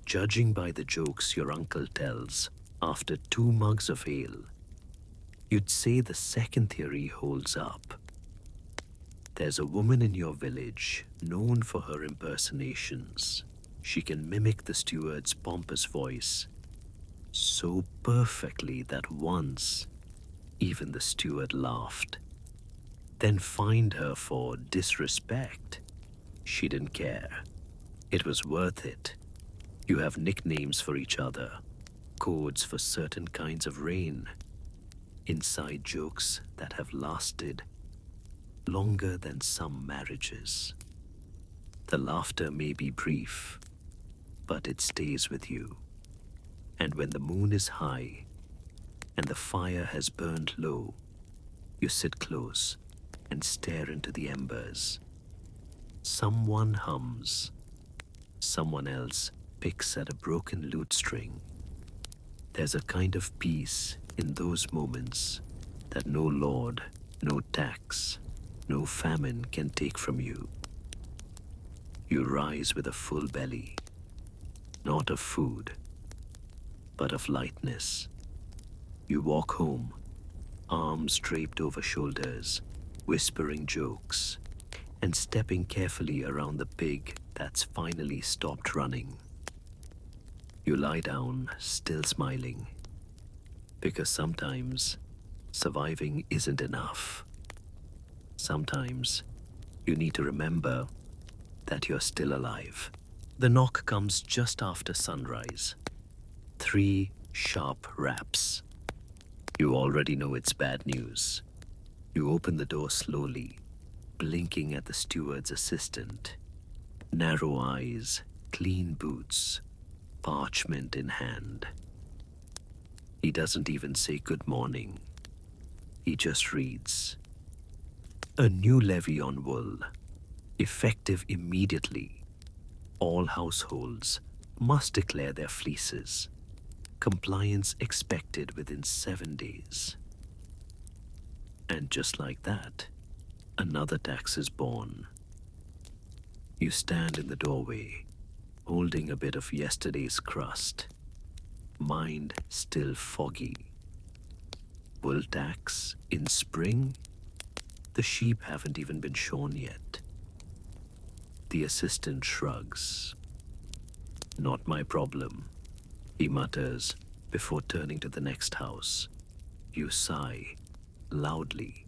Judging by the jokes your uncle tells after 2 mugs of ale, you'd say the second theory holds up. There's a woman in your village known for her impersonations. She can mimic the steward's pompous voice so perfectly that once even the steward laughed. Then fined her for disrespect. She didn't care. It was worth it. You have nicknames for each other, codes for certain kinds of rain, inside jokes that have lasted longer than some marriages. The laughter may be brief, but it stays with you. And when the moon is high and the fire has burned low, you sit close and stare into the embers. Someone hums. Someone else picks at a broken lute string. There's a kind of peace in those moments that no lord, no tax, no famine can take from you. You rise with a full belly, not of food, but of lightness. You walk home, arms draped over shoulders, whispering jokes, and stepping carefully around the pig that's finally stopped running. You lie down, still smiling, because sometimes surviving isn't enough. Sometimes you need to remember that you're still alive. The knock comes just after sunrise. 3 sharp raps. You already know it's bad news. You open the door slowly, blinking at the steward's assistant. Narrow eyes, clean boots, parchment in hand. He doesn't even say good morning. He just reads. A new levy on wool, effective immediately. All households must declare their fleeces. Compliance expected within 7 days. And just like that, another tax is born. You stand in the doorway, holding a bit of yesterday's crust, mind still foggy. Wool tax in spring? The sheep haven't even been shorn yet. The assistant shrugs. Not my problem, he mutters before turning to the next house. You sigh, loudly.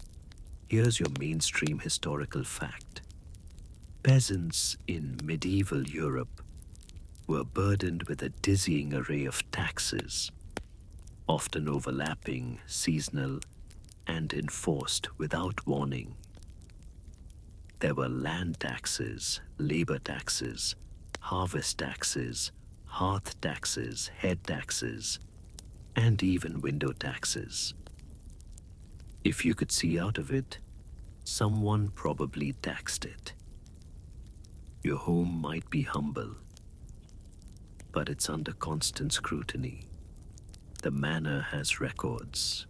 Here's your mainstream historical fact. Peasants in medieval Europe were burdened with a dizzying array of taxes, often overlapping, seasonal, and enforced without warning. There were land taxes, labor taxes, harvest taxes, hearth taxes, head taxes, and even window taxes. If you could see out of it, someone probably taxed it. Your home might be humble, but it's under constant scrutiny. The manor has records.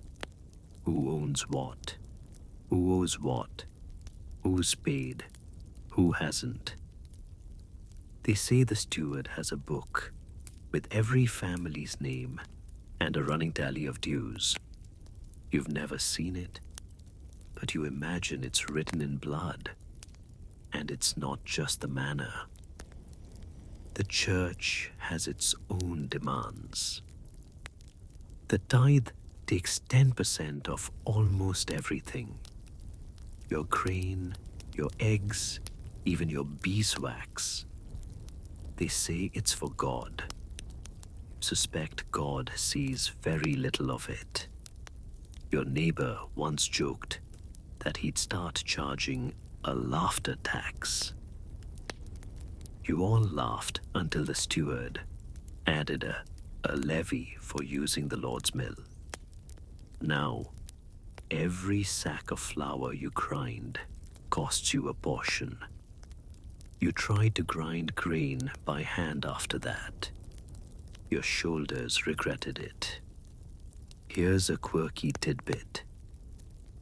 Who owns what? Who owes what? Who's paid? Who hasn't? They say the steward has a book with every family's name and a running tally of dues. You've never seen it, but you imagine it's written in blood. And it's not just the manor. The church has its own demands. The tithe takes 10% of almost everything. Your grain, your eggs, even your beeswax. They say it's for God. Suspect God sees very little of it. Your neighbor once joked that he'd start charging a laughter tax. You all laughed until the steward added a levy for using the Lord's mill. Now, every sack of flour you grind costs you a portion. You tried to grind grain by hand after that. Your shoulders regretted it. Here's a quirky tidbit.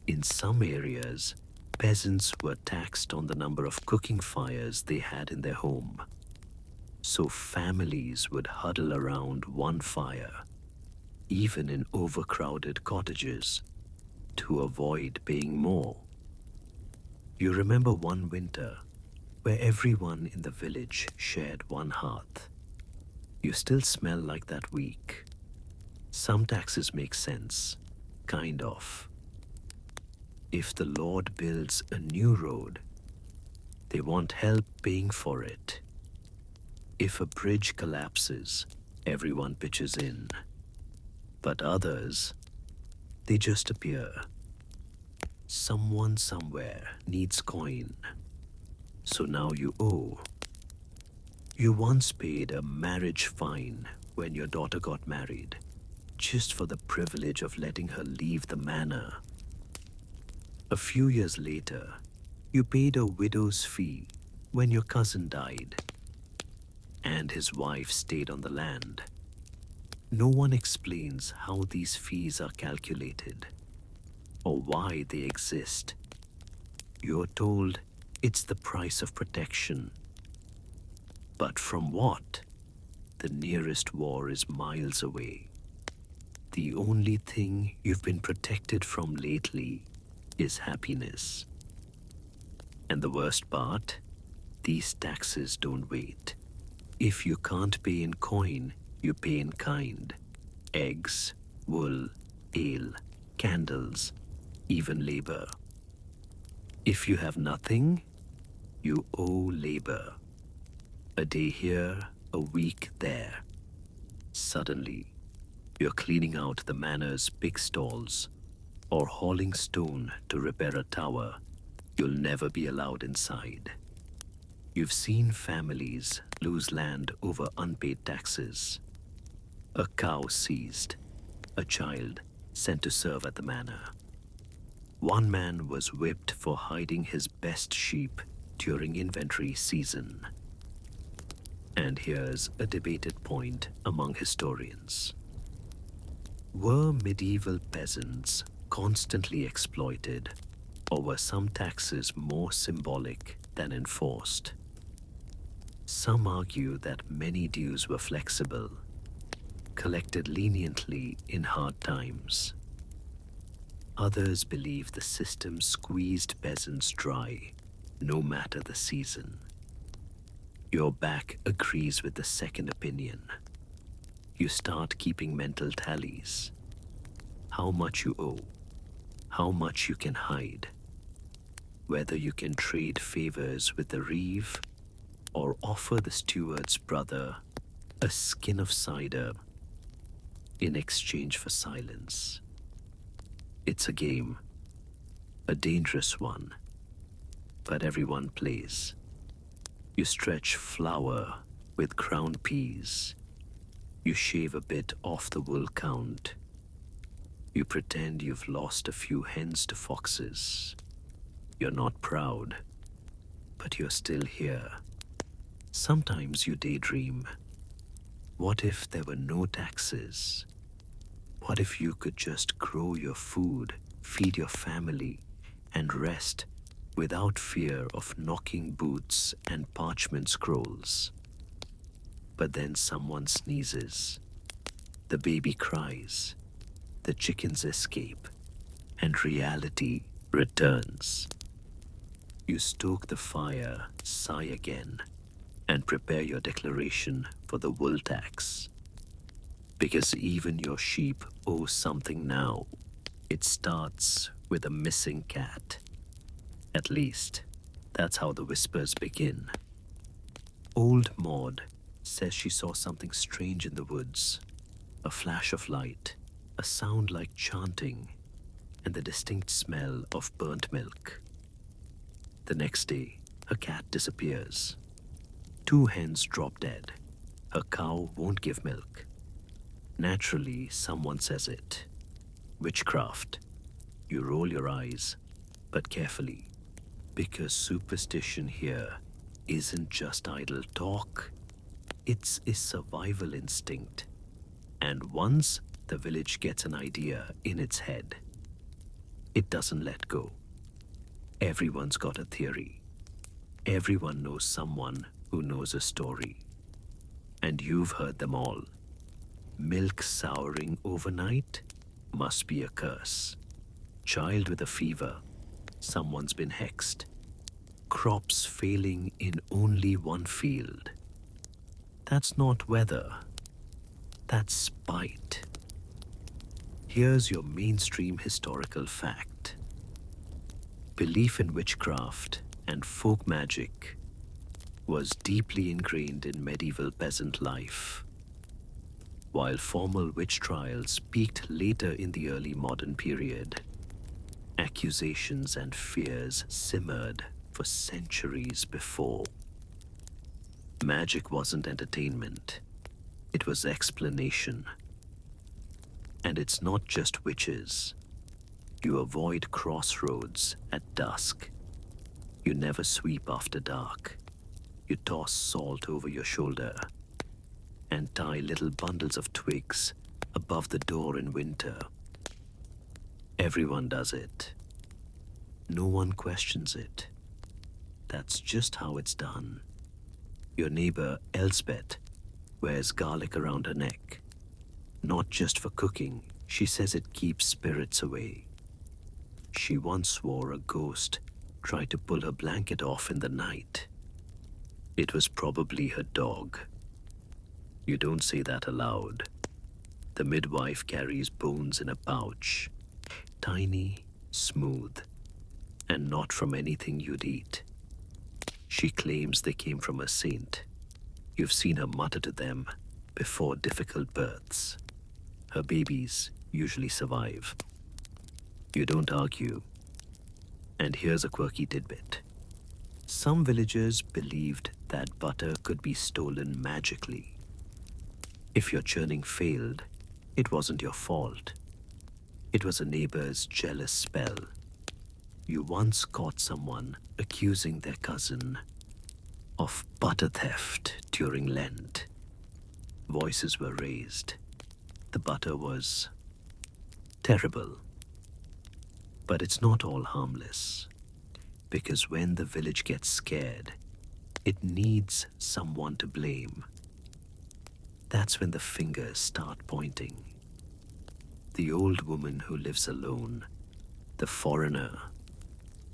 In some areas, peasants were taxed on the number of cooking fires they had in their home. So families would huddle around one fire, even in overcrowded cottages, to avoid paying more. You remember one winter where everyone in the village shared one hearth. You still smell like that week. Some taxes make sense, kind of. If the Lord builds a new road, they want help paying for it. If a bridge collapses, everyone pitches in. But others, they just appear. Someone somewhere needs coin, so now you owe. You once paid a marriage fine when your daughter got married, just for the privilege of letting her leave the manor. A few years later, you paid a widow's fee when your cousin died, and his wife stayed on the land. No one explains how these fees are calculated or why they exist. You're told it's the price of protection. But from what? The nearest war is miles away. The only thing you've been protected from lately is happiness. And the worst part? These taxes don't wait. If you can't pay in coin, you pay in kind. Eggs, wool, ale, candles, even labor. If you have nothing, you owe labor. A day here, a week there. Suddenly, you're cleaning out the manor's big stalls or hauling stone to repair a tower you'll never be allowed inside. You've seen families lose land over unpaid taxes. A cow seized, a child sent to serve at the manor. One man was whipped for hiding his best sheep during inventory season. And here's a debated point among historians. Were medieval peasants constantly exploited, or were some taxes more symbolic than enforced? Some argue that many dues were flexible, collected leniently in hard times. Others believe the system squeezed peasants dry, no matter the season. Your back agrees with the second opinion. You start keeping mental tallies. How much you owe, how much you can hide, whether you can trade favors with the reeve or offer the steward's brother a skin of cider in exchange for silence. It's a game, a dangerous one, but everyone plays. You stretch flour with ground peas. You shave a bit off the wool count. You pretend you've lost a few hens to foxes. You're not proud, but you're still here. Sometimes you daydream. What if there were no taxes? What if you could just grow your food, feed your family, and rest without fear of knocking boots and parchment scrolls. But then someone sneezes, the baby cries, the chickens escape, and reality returns. You stoke the fire, sigh again, and prepare your declaration for the wool tax. Because even your sheep owe something now. It starts with a missing cat. At least, that's how the whispers begin. Old Maud says she saw something strange in the woods. A flash of light, a sound like chanting, and the distinct smell of burnt milk. The next day, her cat disappears. 2 hens drop dead. Her cow won't give milk. Naturally, someone says it. Witchcraft. You roll your eyes, but carefully, because superstition here isn't just idle talk, it's a survival instinct. And once the village gets an idea in its head, it doesn't let go. Everyone's got a theory. Everyone knows someone who knows a story. And you've heard them all. Milk souring overnight must be a curse. Child with a fever, someone's been hexed. Crops failing in only one field. That's not weather. That's spite. Here's your mainstream historical fact. Belief in witchcraft and folk magic was deeply ingrained in medieval peasant life, while formal witch trials peaked later in the early modern period. Accusations and fears simmered for centuries before. Magic wasn't entertainment, it was explanation. And it's not just witches. You avoid crossroads at dusk. You never sweep after dark. You toss salt over your shoulder and tie little bundles of twigs above the door in winter. Everyone does it. No one questions it. That's just how it's done. Your neighbor Elsbeth wears garlic around her neck. Not just for cooking, she says it keeps spirits away. She once swore a ghost tried to pull her blanket off in the night. It was probably her dog. You don't say that aloud. The midwife carries bones in a pouch, tiny, smooth, and not from anything you'd eat. She claims they came from a saint. You've seen her mutter to them before difficult births. Her babies usually survive. You don't argue. And here's a quirky tidbit. Some villagers believed that butter could be stolen magically. If your churning failed, it wasn't your fault. It was a neighbor's jealous spell. You once caught someone accusing their cousin of butter theft during Lent. Voices were raised. The butter was terrible. But it's not all harmless, because when the village gets scared, it needs someone to blame. That's when the fingers start pointing. The old woman who lives alone, the foreigner,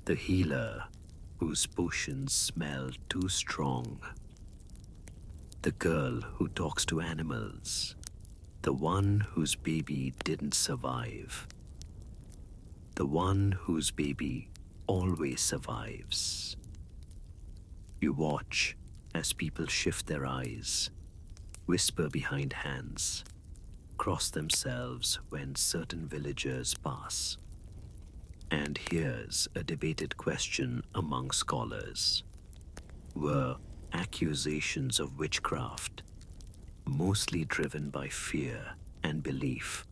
the healer whose potions smell too strong, the girl who talks to animals, the one whose baby didn't survive, the one whose baby always survives. You watch as people shift their eyes, whisper behind hands, cross themselves when certain villagers pass. And here's a debated question among scholars. Were accusations of witchcraft mostly driven by fear and belief,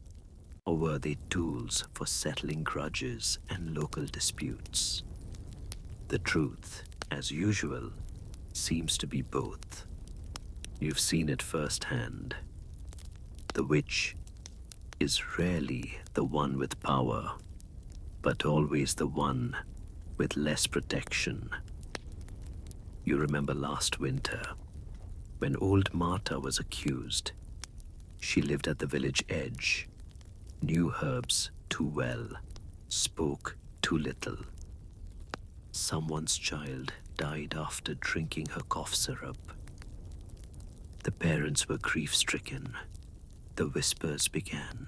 or were they tools for settling grudges and local disputes? The truth, as usual, seems to be both. You've seen it firsthand. The witch is rarely the one with power, but always the one with less protection. You remember last winter, when old Marta was accused. She lived at the village edge, knew herbs too well, spoke too little. Someone's child died after drinking her cough syrup. The parents were grief-stricken. The whispers began.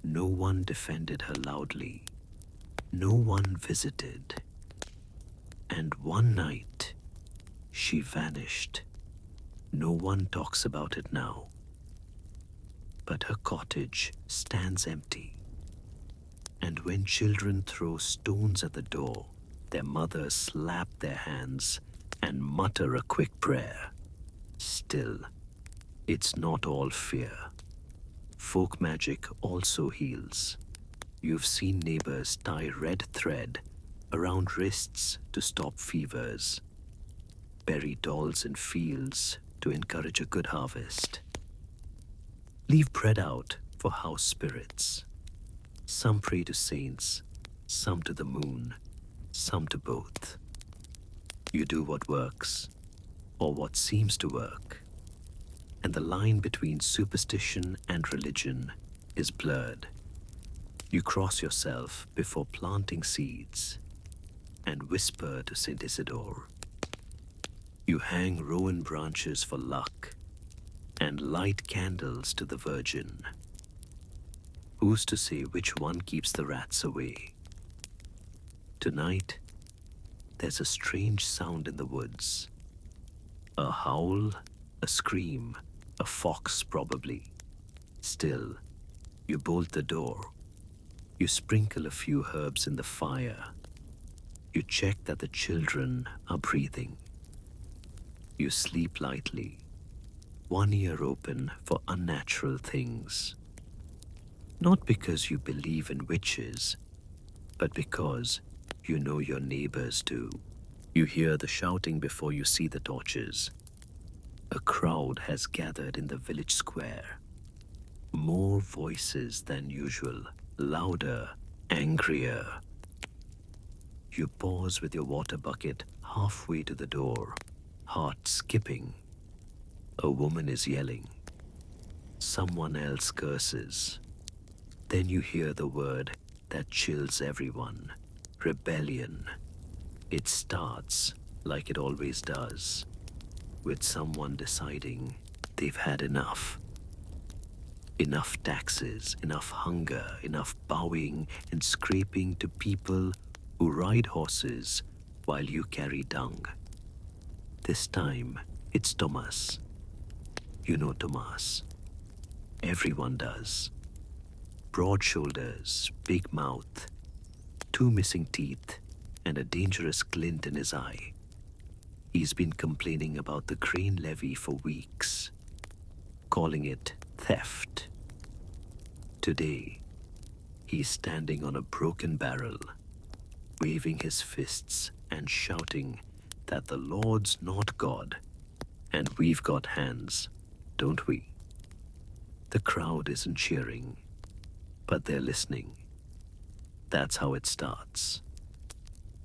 No one defended her loudly. No one visited. And one night, she vanished. No one talks about it now. But her cottage stands empty. And when children throw stones at the door, their mothers slap their hands and mutter a quick prayer. Still, it's not all fear. Folk magic also heals. You've seen neighbors tie red thread around wrists to stop fevers, bury dolls in fields to encourage a good harvest. Leave bread out for house spirits. Some pray to saints, some to the moon, some to both. You do what works, or what seems to work, and the line between superstition and religion is blurred. You cross yourself before planting seeds and whisper to Saint Isidore. You hang rowan branches for luck and light candles to the Virgin. Who's to say which one keeps the rats away? Tonight, there's a strange sound in the woods. A howl, a scream, a fox probably. Still, you bolt the door. You sprinkle a few herbs in the fire. You check that the children are breathing. You sleep lightly, one ear open for unnatural things. Not because you believe in witches, but because you know your neighbors do. You hear the shouting before you see the torches. A crowd has gathered in the village square. More voices than usual, louder, angrier. You pause with your water bucket halfway to the door, heart skipping. A woman is yelling. Someone else curses. Then you hear the word that chills everyone. Rebellion. It starts, like it always does, with someone deciding they've had enough. Enough taxes, enough hunger, enough bowing and scraping to people who ride horses while you carry dung. This time, it's Thomas. You know Thomas. Everyone does. Broad shoulders, big mouth, 2 missing teeth, and a dangerous glint in his eye. He's been complaining about the grain levy for weeks, calling it theft. Today, he's standing on a broken barrel, waving his fists and shouting that the Lord's not God, and we've got hands, don't we? The crowd isn't cheering, but they're listening. That's how it starts.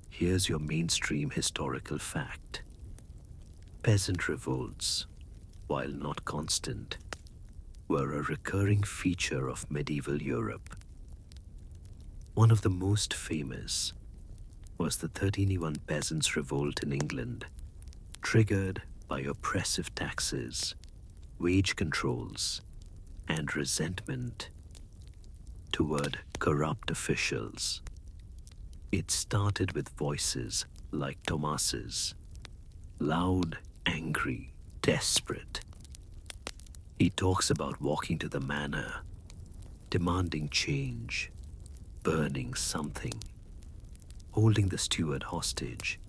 Here's your mainstream historical fact. Peasant revolts, while not constant, were a recurring feature of medieval Europe. One of the most famous was the 1301 Peasants' Revolt in England, triggered by oppressive taxes, wage controls, and resentment toward corrupt officials. It started with voices like Thomas's, loud, angry, desperate. He talks about walking to the manor, demanding change, burning something, holding the steward hostage.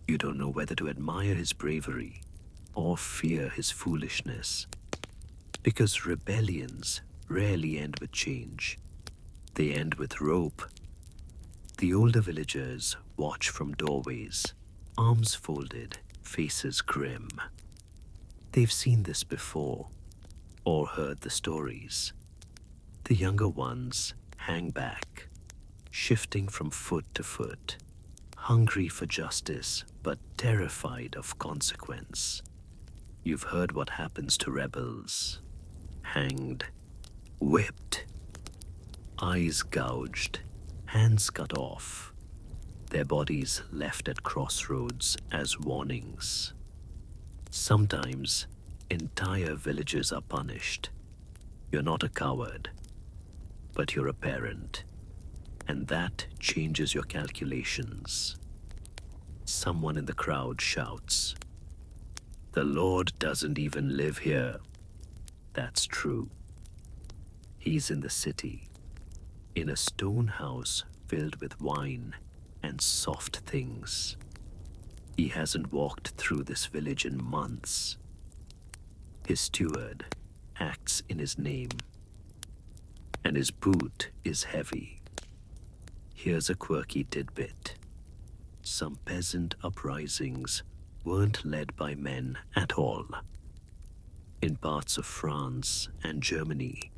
You don't know whether to admire his bravery or fear his foolishness, because rebellions rarely end with change. They end with rope. The older villagers watch from doorways, arms folded, faces grim. They've seen this before, or heard the stories. The younger ones hang back, shifting from foot to foot, hungry for justice but terrified of consequence. You've heard what happens to rebels: hanged, whipped, eyes gouged, hands cut off, their bodies left at crossroads as warnings. Sometimes entire villages are punished. You're not a coward, but you're a parent, and that changes your calculations. Someone in the crowd shouts, "The Lord doesn't even live here." That's true. He's in the city, in a stone house filled with wine and soft things. He hasn't walked through this village in months. His steward acts in his name, and his boot is heavy. Here's a quirky tidbit. Some peasant uprisings weren't led by men at all. In parts of France and Germany,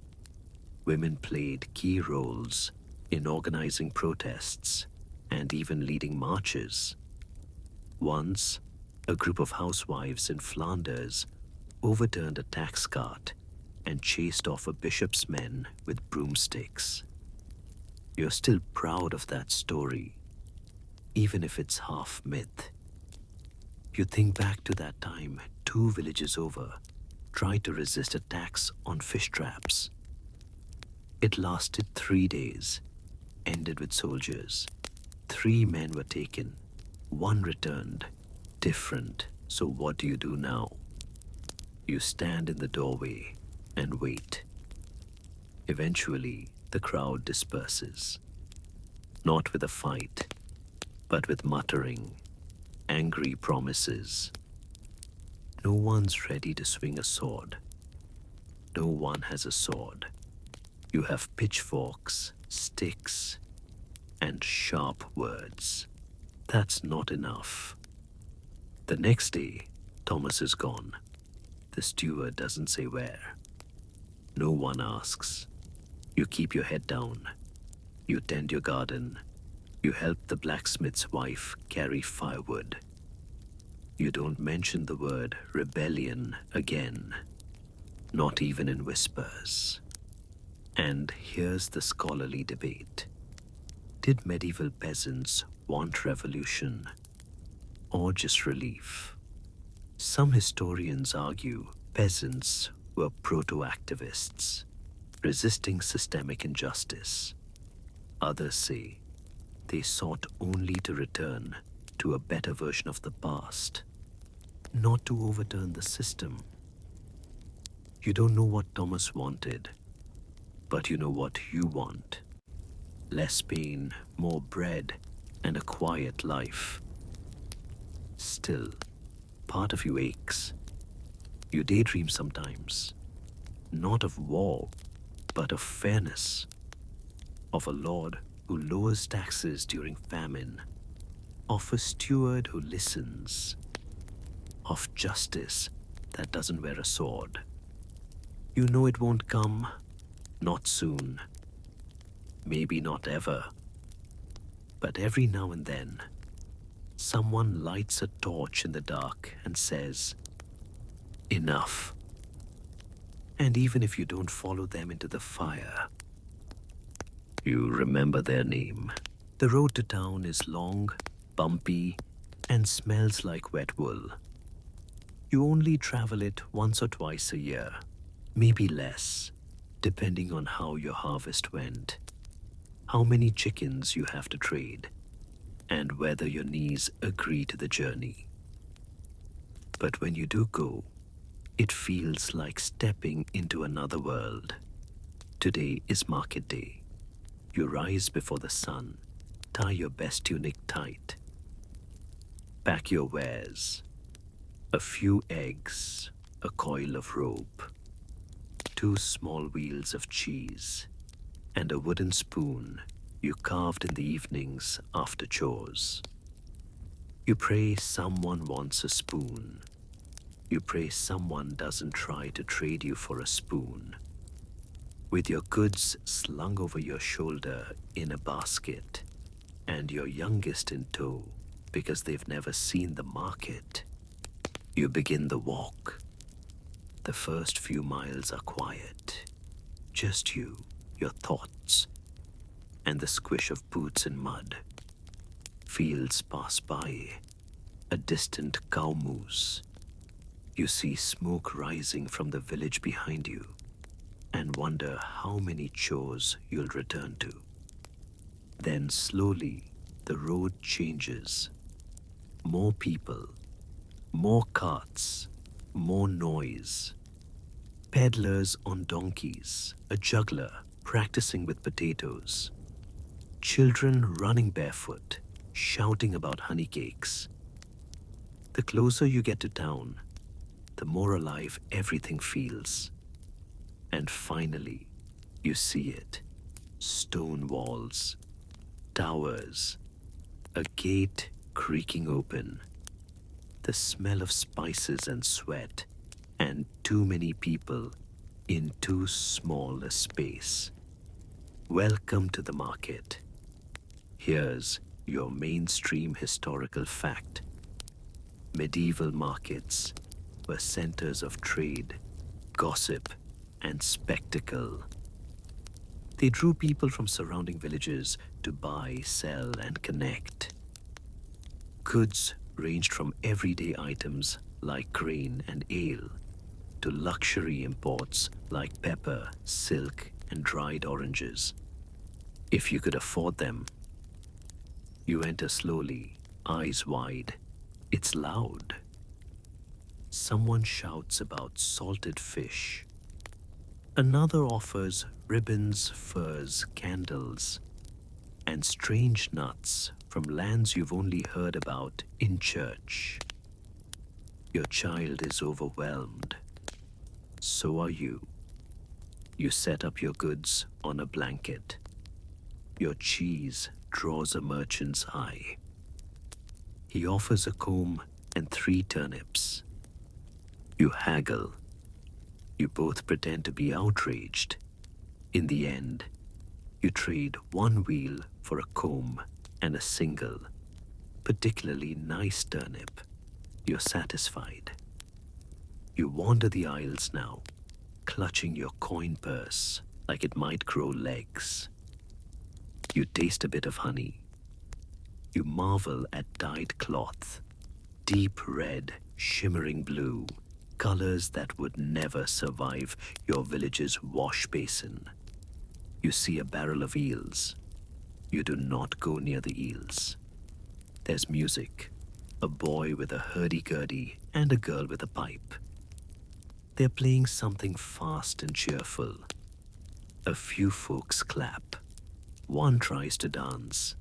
women played key roles in organizing protests and even leading marches. Once, a group of housewives in Flanders overturned a tax cart and chased off a bishop's men with broomsticks. You're still proud of that story, even if it's half myth. You think back to that time 2 villages over tried to resist a tax on fish traps. It lasted 3 days, ended with soldiers. 3 men were taken, 1 returned. Different, so what do you do now? You stand in the doorway and wait. Eventually, the crowd disperses. Not with a fight, but with muttering, angry promises. No one's ready to swing a sword. No one has a sword. You have pitchforks, sticks, and sharp words. That's not enough. The next day, Thomas is gone. The steward doesn't say where. No one asks. You keep your head down. You tend your garden. You help the blacksmith's wife carry firewood. You don't mention the word rebellion again, not even in whispers. And here's the scholarly debate. Did medieval peasants want revolution or just relief? Some historians argue peasants were proto-activists, resisting systemic injustice. Others say they sought only to return to a better version of the past, not to overturn the system. You don't know what Thomas wanted, but you know what you want. Less pain, more bread, and a quiet life. Still, part of you aches. You daydream sometimes, not of war, but of fairness, of a lord who lowers taxes during famine, of a steward who listens, of justice that doesn't wear a sword. You know it won't come, not soon, maybe not ever, but every now and then, someone lights a torch in the dark and says, "Enough." And even if you don't follow them into the fire, you remember their name. The road to town is long, bumpy, and smells like wet wool. You only travel it once or twice a year, maybe less, depending on how your harvest went, how many chickens you have to trade, and whether your knees agree to the journey. But when you do go, it feels like stepping into another world. Today is market day. You rise before the sun, tie your best tunic tight, pack your wares, a few eggs, a coil of rope, 2 small wheels of cheese, and a wooden spoon you carved in the evenings after chores. You pray someone wants a spoon. You pray someone doesn't try to trade you for a spoon. With your goods slung over your shoulder in a basket, and your youngest in tow because they've never seen the market. You begin the walk. The first few miles are quiet. Just you, your thoughts, and the squish of boots in mud. Fields pass by, a distant cow moose. You see smoke rising from the village behind you and wonder how many chores you'll return to. Then slowly, the road changes. More people, more carts, more noise. Peddlers on donkeys, a juggler practicing with potatoes. Children running barefoot, shouting about honey cakes. The closer you get to town, the more alive everything feels. And finally, you see it. Stone walls, towers, a gate creaking open, the smell of spices and sweat, and too many people in too small a space. Welcome to the market. Here's your mainstream historical fact. Medieval markets were centers of trade, gossip, and spectacle. They drew people from surrounding villages to buy, sell, and connect. Goods ranged from everyday items like grain and ale to luxury imports like pepper, silk, and dried oranges. If you could afford them, you enter slowly, eyes wide. It's loud. Someone shouts about salted fish. Another offers ribbons, furs, candles, and strange nuts from lands you've only heard about in church. Your child is overwhelmed. So are you. You set up your goods on a blanket. Your cheese draws a merchant's eye. He offers a comb and 3 turnips. You haggle. You both pretend to be outraged. In the end, you trade 1 wheel for a comb and a single, particularly nice turnip. You're satisfied. You wander the aisles now, clutching your coin purse like it might grow legs. You taste a bit of honey. You marvel at dyed cloth, deep red, shimmering blue, colors that would never survive your village's wash basin. You see a barrel of eels. You do not go near the eels. There's music, a boy with a hurdy-gurdy and a girl with a pipe. They're playing something fast and cheerful. A few folks clap. One tries to dance.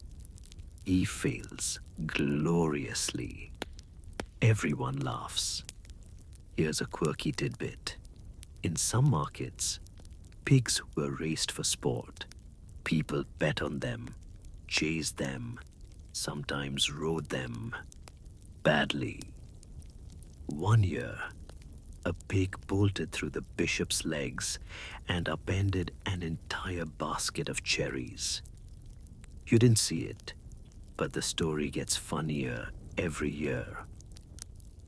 He fails gloriously. Everyone laughs. Here's a quirky tidbit. In some markets, pigs were raced for sport. People bet on them, chased them, sometimes rode them. Badly. One year, a pig bolted through the bishop's legs and upended an entire basket of cherries. You didn't see it, but the story gets funnier every year.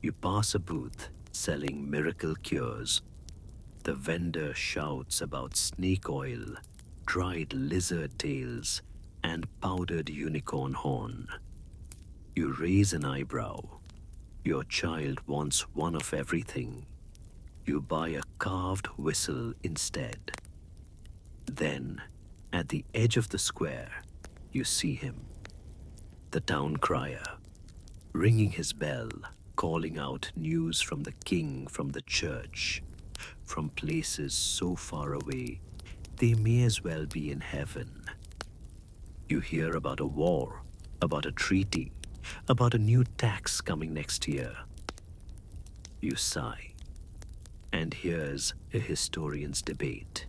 You pass a booth selling miracle cures. The vendor shouts about snake oil, dried lizard tails, and powdered unicorn horn. You raise an eyebrow. Your child wants one of everything. You buy a carved whistle instead. Then, at the edge of the square, you see him, the town crier, ringing his bell, calling out news from the king, from the church, from places so far away they may as well be in heaven. You hear about a war, about a treaty, about a new tax coming next year. You sigh, and here's a historian's debate.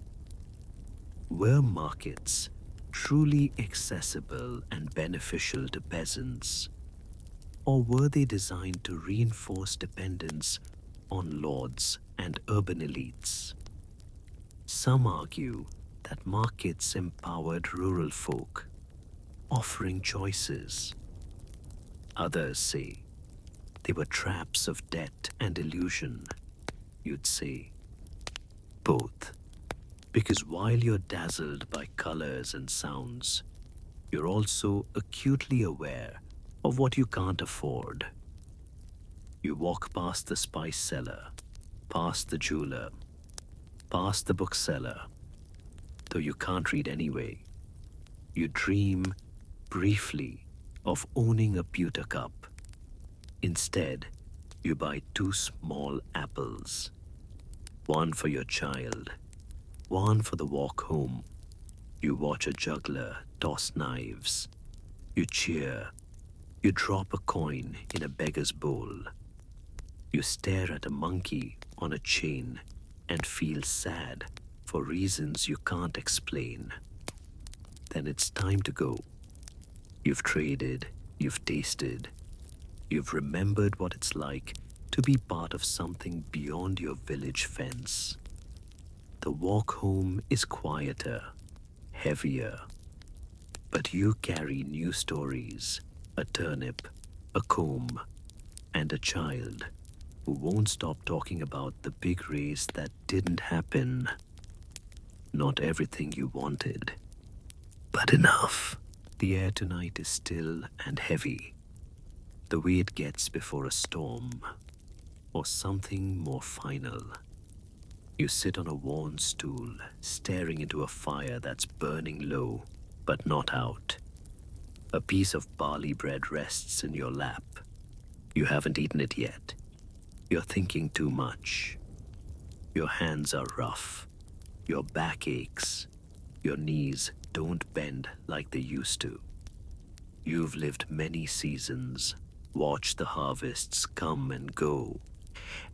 Were markets truly accessible and beneficial to peasants, or were they designed to reinforce dependence on lords and urban elites? Some argue that markets empowered rural folk, offering choices. Others say they were traps of debt and illusion. You'd say both. Because while you're dazzled by colors and sounds, you're also acutely aware of what you can't afford. You walk past the spice seller, past the jeweler, past the bookseller, though you can't read anyway. You dream briefly of owning a pewter cup. Instead, you buy 2 small apples, one for your child, one for the walk home. You watch a juggler toss knives. You cheer. You drop a coin in a beggar's bowl. You stare at a monkey on a chain and feel sad for reasons you can't explain. Then it's time to go. You've traded, you've tasted, you've remembered what it's like to be part of something beyond your village fence. The walk home is quieter, heavier, but you carry new stories, a turnip, a comb, and a child who won't stop talking about the big race that didn't happen. Not everything you wanted, but enough. The air tonight is still and heavy, the way it gets before a storm, or something more final. You sit on a worn stool, staring into a fire that's burning low, but not out. A piece of barley bread rests in your lap. You haven't eaten it yet. You're thinking too much. Your hands are rough. Your back aches. Your knees don't bend like they used to. You've lived many seasons, watched the harvests come and go,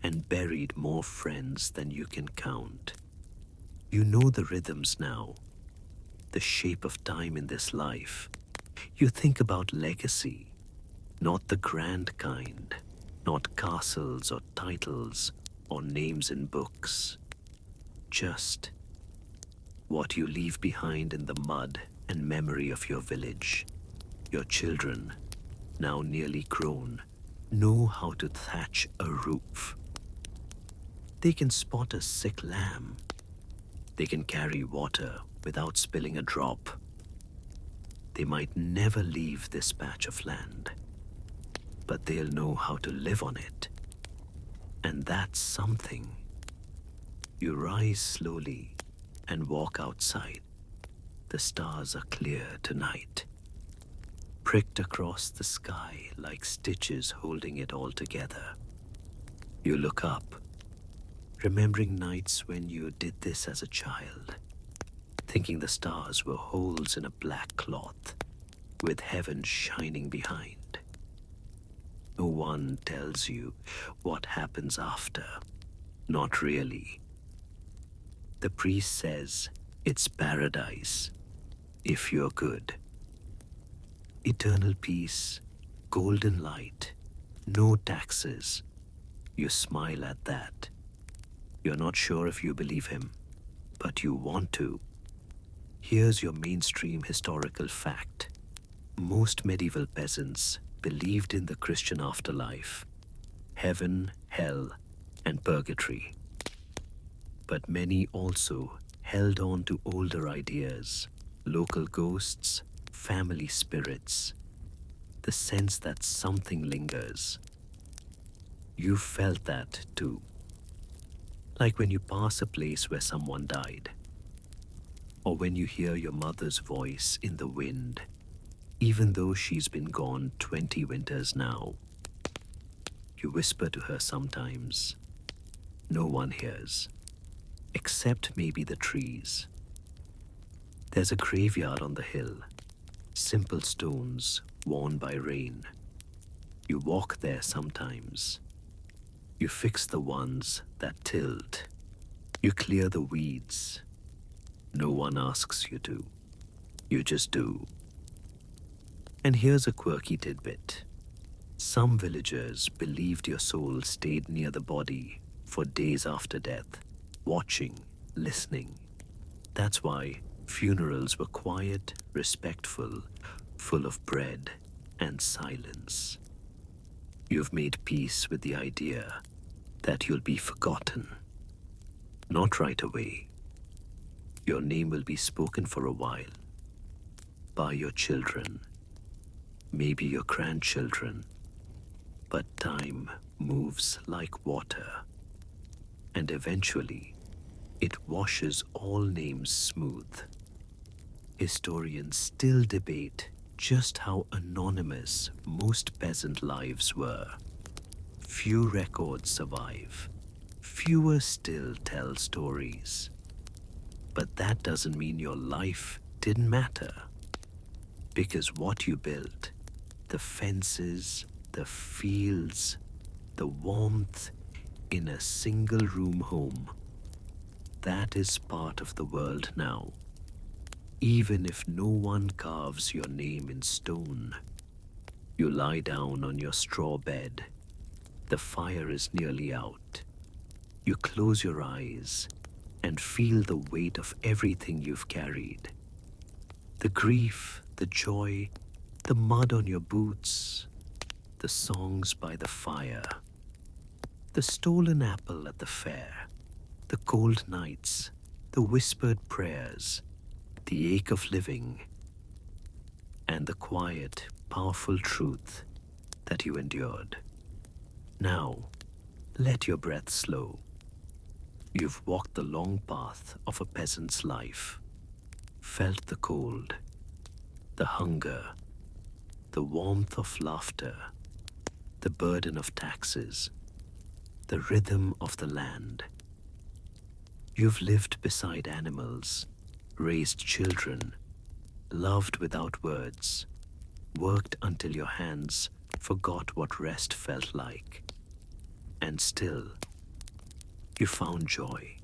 and buried more friends than you can count. You know the rhythms now, the shape of time in this life. You think about legacy, not the grand kind, not castles or titles or names in books. Just what you leave behind in the mud and memory of your village. Your children, now nearly grown, know how to thatch a roof. They can spot a sick lamb. They can carry water without spilling a drop. They might never leave this patch of land, but they'll know how to live on it. And that's something. You rise slowly and walk outside. The stars are clear tonight, pricked across the sky like stitches holding it all together. You look up, remembering nights when you did this as a child, thinking the stars were holes in a black cloth, with heaven shining behind. No one tells you what happens after. Not really. The priest says it's paradise, if you're good. Eternal peace, golden light, no taxes. You smile at that. You're not sure if you believe him, but you want to. Here's your mainstream historical fact. Most medieval peasants believed in the Christian afterlife, heaven, hell, and purgatory. But many also held on to older ideas, local ghosts, family spirits, the sense that something lingers. You felt that too. Like when you pass a place where someone died, or when you hear your mother's voice in the wind, even though she's been gone 20 winters now. You whisper to her sometimes. No one hears, except maybe the trees. There's a graveyard on the hill, simple stones worn by rain. You walk there sometimes. You fix the ones that tilt. You clear the weeds. No one asks you to. You just do. And here's a quirky tidbit. Some villagers believed your soul stayed near the body for days after death, watching, listening. That's why funerals were quiet, respectful, full of bread and silence. You've made peace with the idea that you'll be forgotten. Not right away. Your name will be spoken for a while by your children, maybe your grandchildren, but time moves like water, and eventually it washes all names smooth. Historians still debate just how anonymous most peasant lives were. Few records survive, fewer still tell stories. But that doesn't mean your life didn't matter. Because what you built, the fences, the fields, the warmth in a single room home, that is part of the world now. Even if no one carves your name in stone, you lie down on your straw bed. The fire is nearly out. You close your eyes and feel the weight of everything you've carried. The grief, the joy, the mud on your boots, the songs by the fire, the stolen apple at the fair, the cold nights, the whispered prayers, the ache of living, and the quiet, powerful truth that you endured. Now, let your breath slow. You've walked the long path of a peasant's life, felt the cold, the hunger, the warmth of laughter, the burden of taxes, the rhythm of the land. You've lived beside animals, raised children, loved without words, worked until your hands forgot what rest felt like. And still, you found joy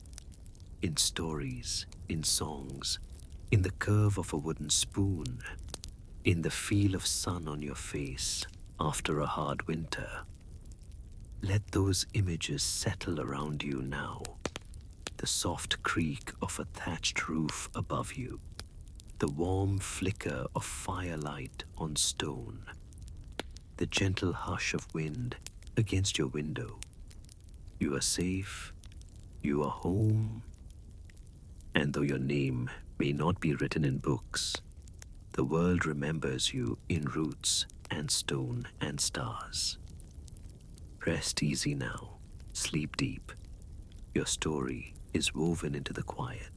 in stories, in songs, in the curve of a wooden spoon, in the feel of sun on your face after a hard winter. Let those images settle around you now. The soft creak of a thatched roof above you, the warm flicker of firelight on stone, the gentle hush of wind against your window. You are safe, you are home, and though your name may not be written in books, the world remembers you in roots and stone and stars. Rest easy now, sleep deep. Your story is woven into the quiet.